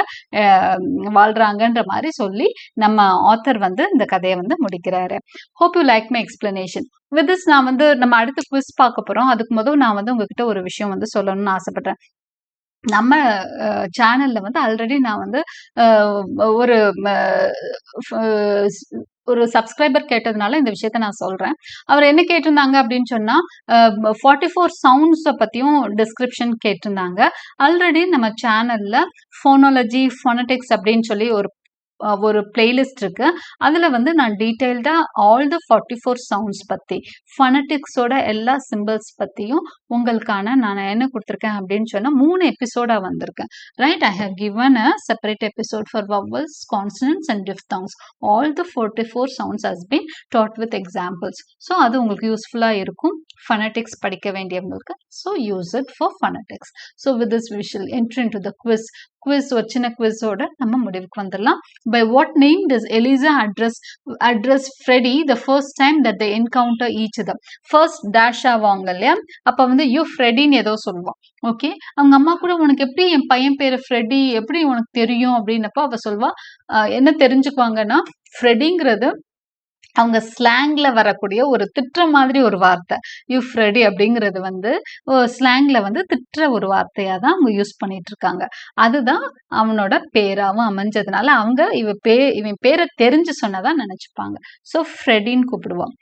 வாழ்றாங்கன்ற மாதிரி சொல்லி நம்ம ஆத்தர் வந்து இந்த கதையை வந்து முடிக்கிறாரு. Hope you like my explanation. With this நான் வந்து நம்ம அடுத்த குவிஸ் பார்க்க போறோம். அதுக்கு முதல் நான் வந்து உங்ககிட்ட ஒரு விஷயம் வந்து சொல்லணும்னு ஆசைப்படுறேன். நம்ம சேனல்ல வந்து ஆல்ரெடி நான் வந்து ஒரு சப்ஸ்கிரைபர் கேட்டதுனால இந்த விஷயத்த நான் சொல்றேன். அவர் என்ன கேட்டிருந்தாங்க அப்படின்னு சொன்னா 44 சவுண்ட்ஸை பத்தியும் டிஸ்கிரிப்ஷன் கேட்டிருந்தாங்க. ஆல்ரெடி நம்ம சேனல்ல ஃபோனாலஜி ஃபோனடிக்ஸ் அப்படின்னு சொல்லி ஒரு ஒரு பிளேலிஸ்ட் இருக்கு. அதுல வந்து நான் டீடைல்டா ஆல் த 44 சவுண்ட்ஸ் பத்தி, ஃபனடிக்ஸோட எல்லா சிம்பிள்ஸ் பத்தியும் உங்களுக்கான நான் என்ன கொடுத்துருக்கேன் அப்படின்னு சொன்னா 3 எபிசோடா வந்திருக்கேன். Right, I have given a separate episode for vowels, consonants and diphthongs. All the 44 sounds has been taught with examples. So அது உங்களுக்கு யூஸ்ஃபுல்லா இருக்கும் phonetics படிக்க வேண்டியவங்களுக்கு. So use it for phonetics. So with this we shall enter into the quiz. ஒரு சின்ன குவிஸோட நம்ம முடிவுக்கு வந்துடலாம். By what name does Eliza address Freddie the first time that they encounter each other? First dash ஆவாங்க இல்லையா, அப்ப வந்து you ஃப்ரெடின்னு ஏதோ சொல்லுவான். ஓகே, அவங்க அம்மா கூட உனக்கு எப்படி என் பையன் பேரு ஃப்ரெடி எப்படி உனக்கு தெரியும் அப்படின்னப்ப அவ சொல்வா, என்ன தெரிஞ்சுக்குவாங்கன்னா ஃப்ரெடிங்கிறது அவங்க ஸ்லாங்ல வரக்கூடிய ஒரு திட்டுற மாதிரி ஒரு வார்த்தை. யூ ஃப்ரெடி அப்படிங்கிறது வந்து ஸ்லாங்ல வந்து திட்டுற ஒரு வார்த்தையா தான் அவங்க யூஸ் பண்ணிட்டு இருக்காங்க. அதுதான் அவனோட பேராவும் அமைஞ்சதுனால அவங்க இவன் பேரை தெரிஞ்சு சொன்னதான் நினைச்சுப்பாங்க. ஸோ ஃப்ரெடின்னு கூப்பிடுவான்.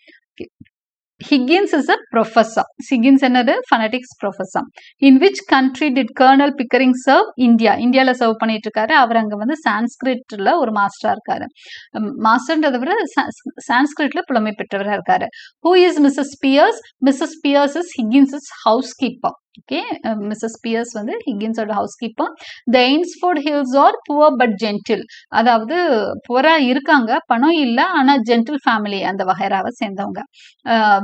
Higgins is a professor. Higgins என்னது phonetics professor. In which country did Colonel Pickering serve? India. இந்தியால சர்வ் பண்ணிட்டு இருக்காரு. அவர் அங்க வந்து சான்ஸ்கிரிட்ல ஒரு மாஸ்டரா இருக்காரு. மாஸ்டர்ன்றதை விட சான்ஸ்கிரிட்ல புலமை பெற்றவரா இருக்காரு. Who is Mrs. Pierce? Mrs. Pierce is Higgins's housekeeper. Okay, Mrs Pearce வந்து ஹிக்கின்ஸோட housekeeper. The Eynsford Hills are poor but genteel, அதாவது புவரா இருக்காங்க, பணம் இல்லை, ஆனா ஜென்டில் ஃபேமிலி அந்த வகைராவை சேர்ந்தவங்க.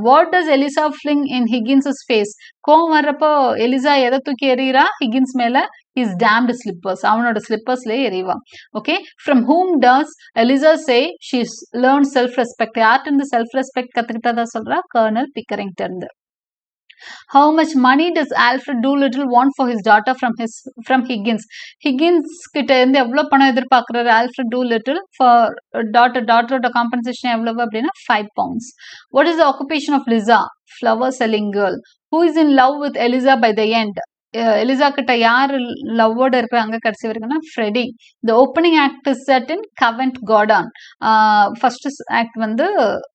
What does Eliza fling in Higgins face? கோவம் வர்றப்போ எலிசா எதை தூக்கி எறிகிறா ஹிக்கின்ஸ் மேல? his damned slippers, அவனோட ஸ்லிப்பர்ஸ்லயே எறிவா. Okay, from whom does Eliza say she's learned self respect? யார்கிட்ட இருந்து செல்ஃப் ரெஸ்பெக்ட் கத்துக்கிட்டதா சொல்றா? கர்னல் பிக்கரிங்ட்ட இருந்து. How much money does Alfred Doolittle want for his daughter from Higgins? Higgins கிட்ட இருந்து எவ்வளவு பணம் எதிர்பார்க்கிறாரு ஆல்ஃபிரட் டூலிட்டில் ஃபார் டாட்டரோட காம்பன்சேஷன் எவ்வளவு அப்படின்னா 5 pounds. What is the occupation of Liza? Flower selling girl. Who is in love with Eliza by the end? Eliza கிட்ட யார் லவ்வோட இருக்கிறாங்க கடைசி வரைக்கும்னா Freddy. The opening act is set in Covent Garden. First act வந்து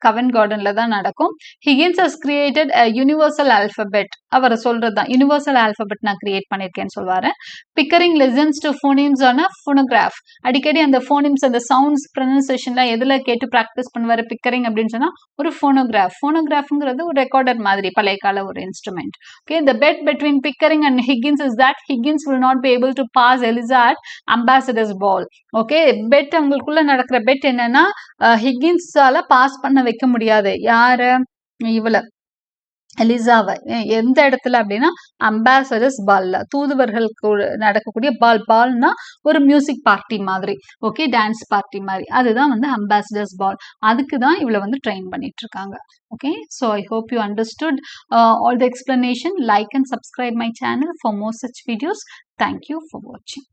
Covent கார்டன்ல தான் நடக்கும். Higgins has created universal alphabet. அவர் சொல்றதுதான் யூனிவர்சல் ஆல்பபெட் நான் கிரியேட் பண்ணிருக்கேன்னு சொல்வாரு. Pickering listens to phonemes on phonograph. அடிக்கடி அந்த ஃபோனிம்ஸ் அந்த சவுண்ட்ஸ் ப்ரொனன்சியேஷன்லாம் எதுல கேட்டு ப்ராக்டிஸ் பண்ணுவாரு பிக்கரிங் அப்படின்னு சொன்னா ஒரு ஃபோனோகிராஃப். ஃபோனோகிராஃப்ங்கிறது ஒரு ரெக்கார்டர் மாதிரி பழைய கால ஒரு instrument. Okay, the bet between Pickering and Higgins is that Higgins will not be able to pass Eliza at ambassador's ball. Okay, bet அவங்களுக்குள்ள நடக்கிற பெட் என்னன்னா ஹிக்கின்ஸால பாஸ் பண்ண வைக்க முடியாது. யாரு? இவள எலிசாவை எந்த இடத்துல அப்படின்னா அம்பாசடர்ஸ் பால்ல, தூதுவர்களுக்கு நடக்கக்கூடிய பால்னா ஒரு மியூசிக் பார்ட்டி மாதிரி. ஓகே, டான்ஸ் பார்ட்டி மாதிரி, அதுதான் வந்து அம்பாசடர்ஸ் பால். அதுக்கு தான் இவளை வந்து ட்ரெயின் பண்ணிட்டு இருக்காங்க. Okay, so I hope you understood all the explanation. Like and subscribe my channel for more such videos. Thank you for watching.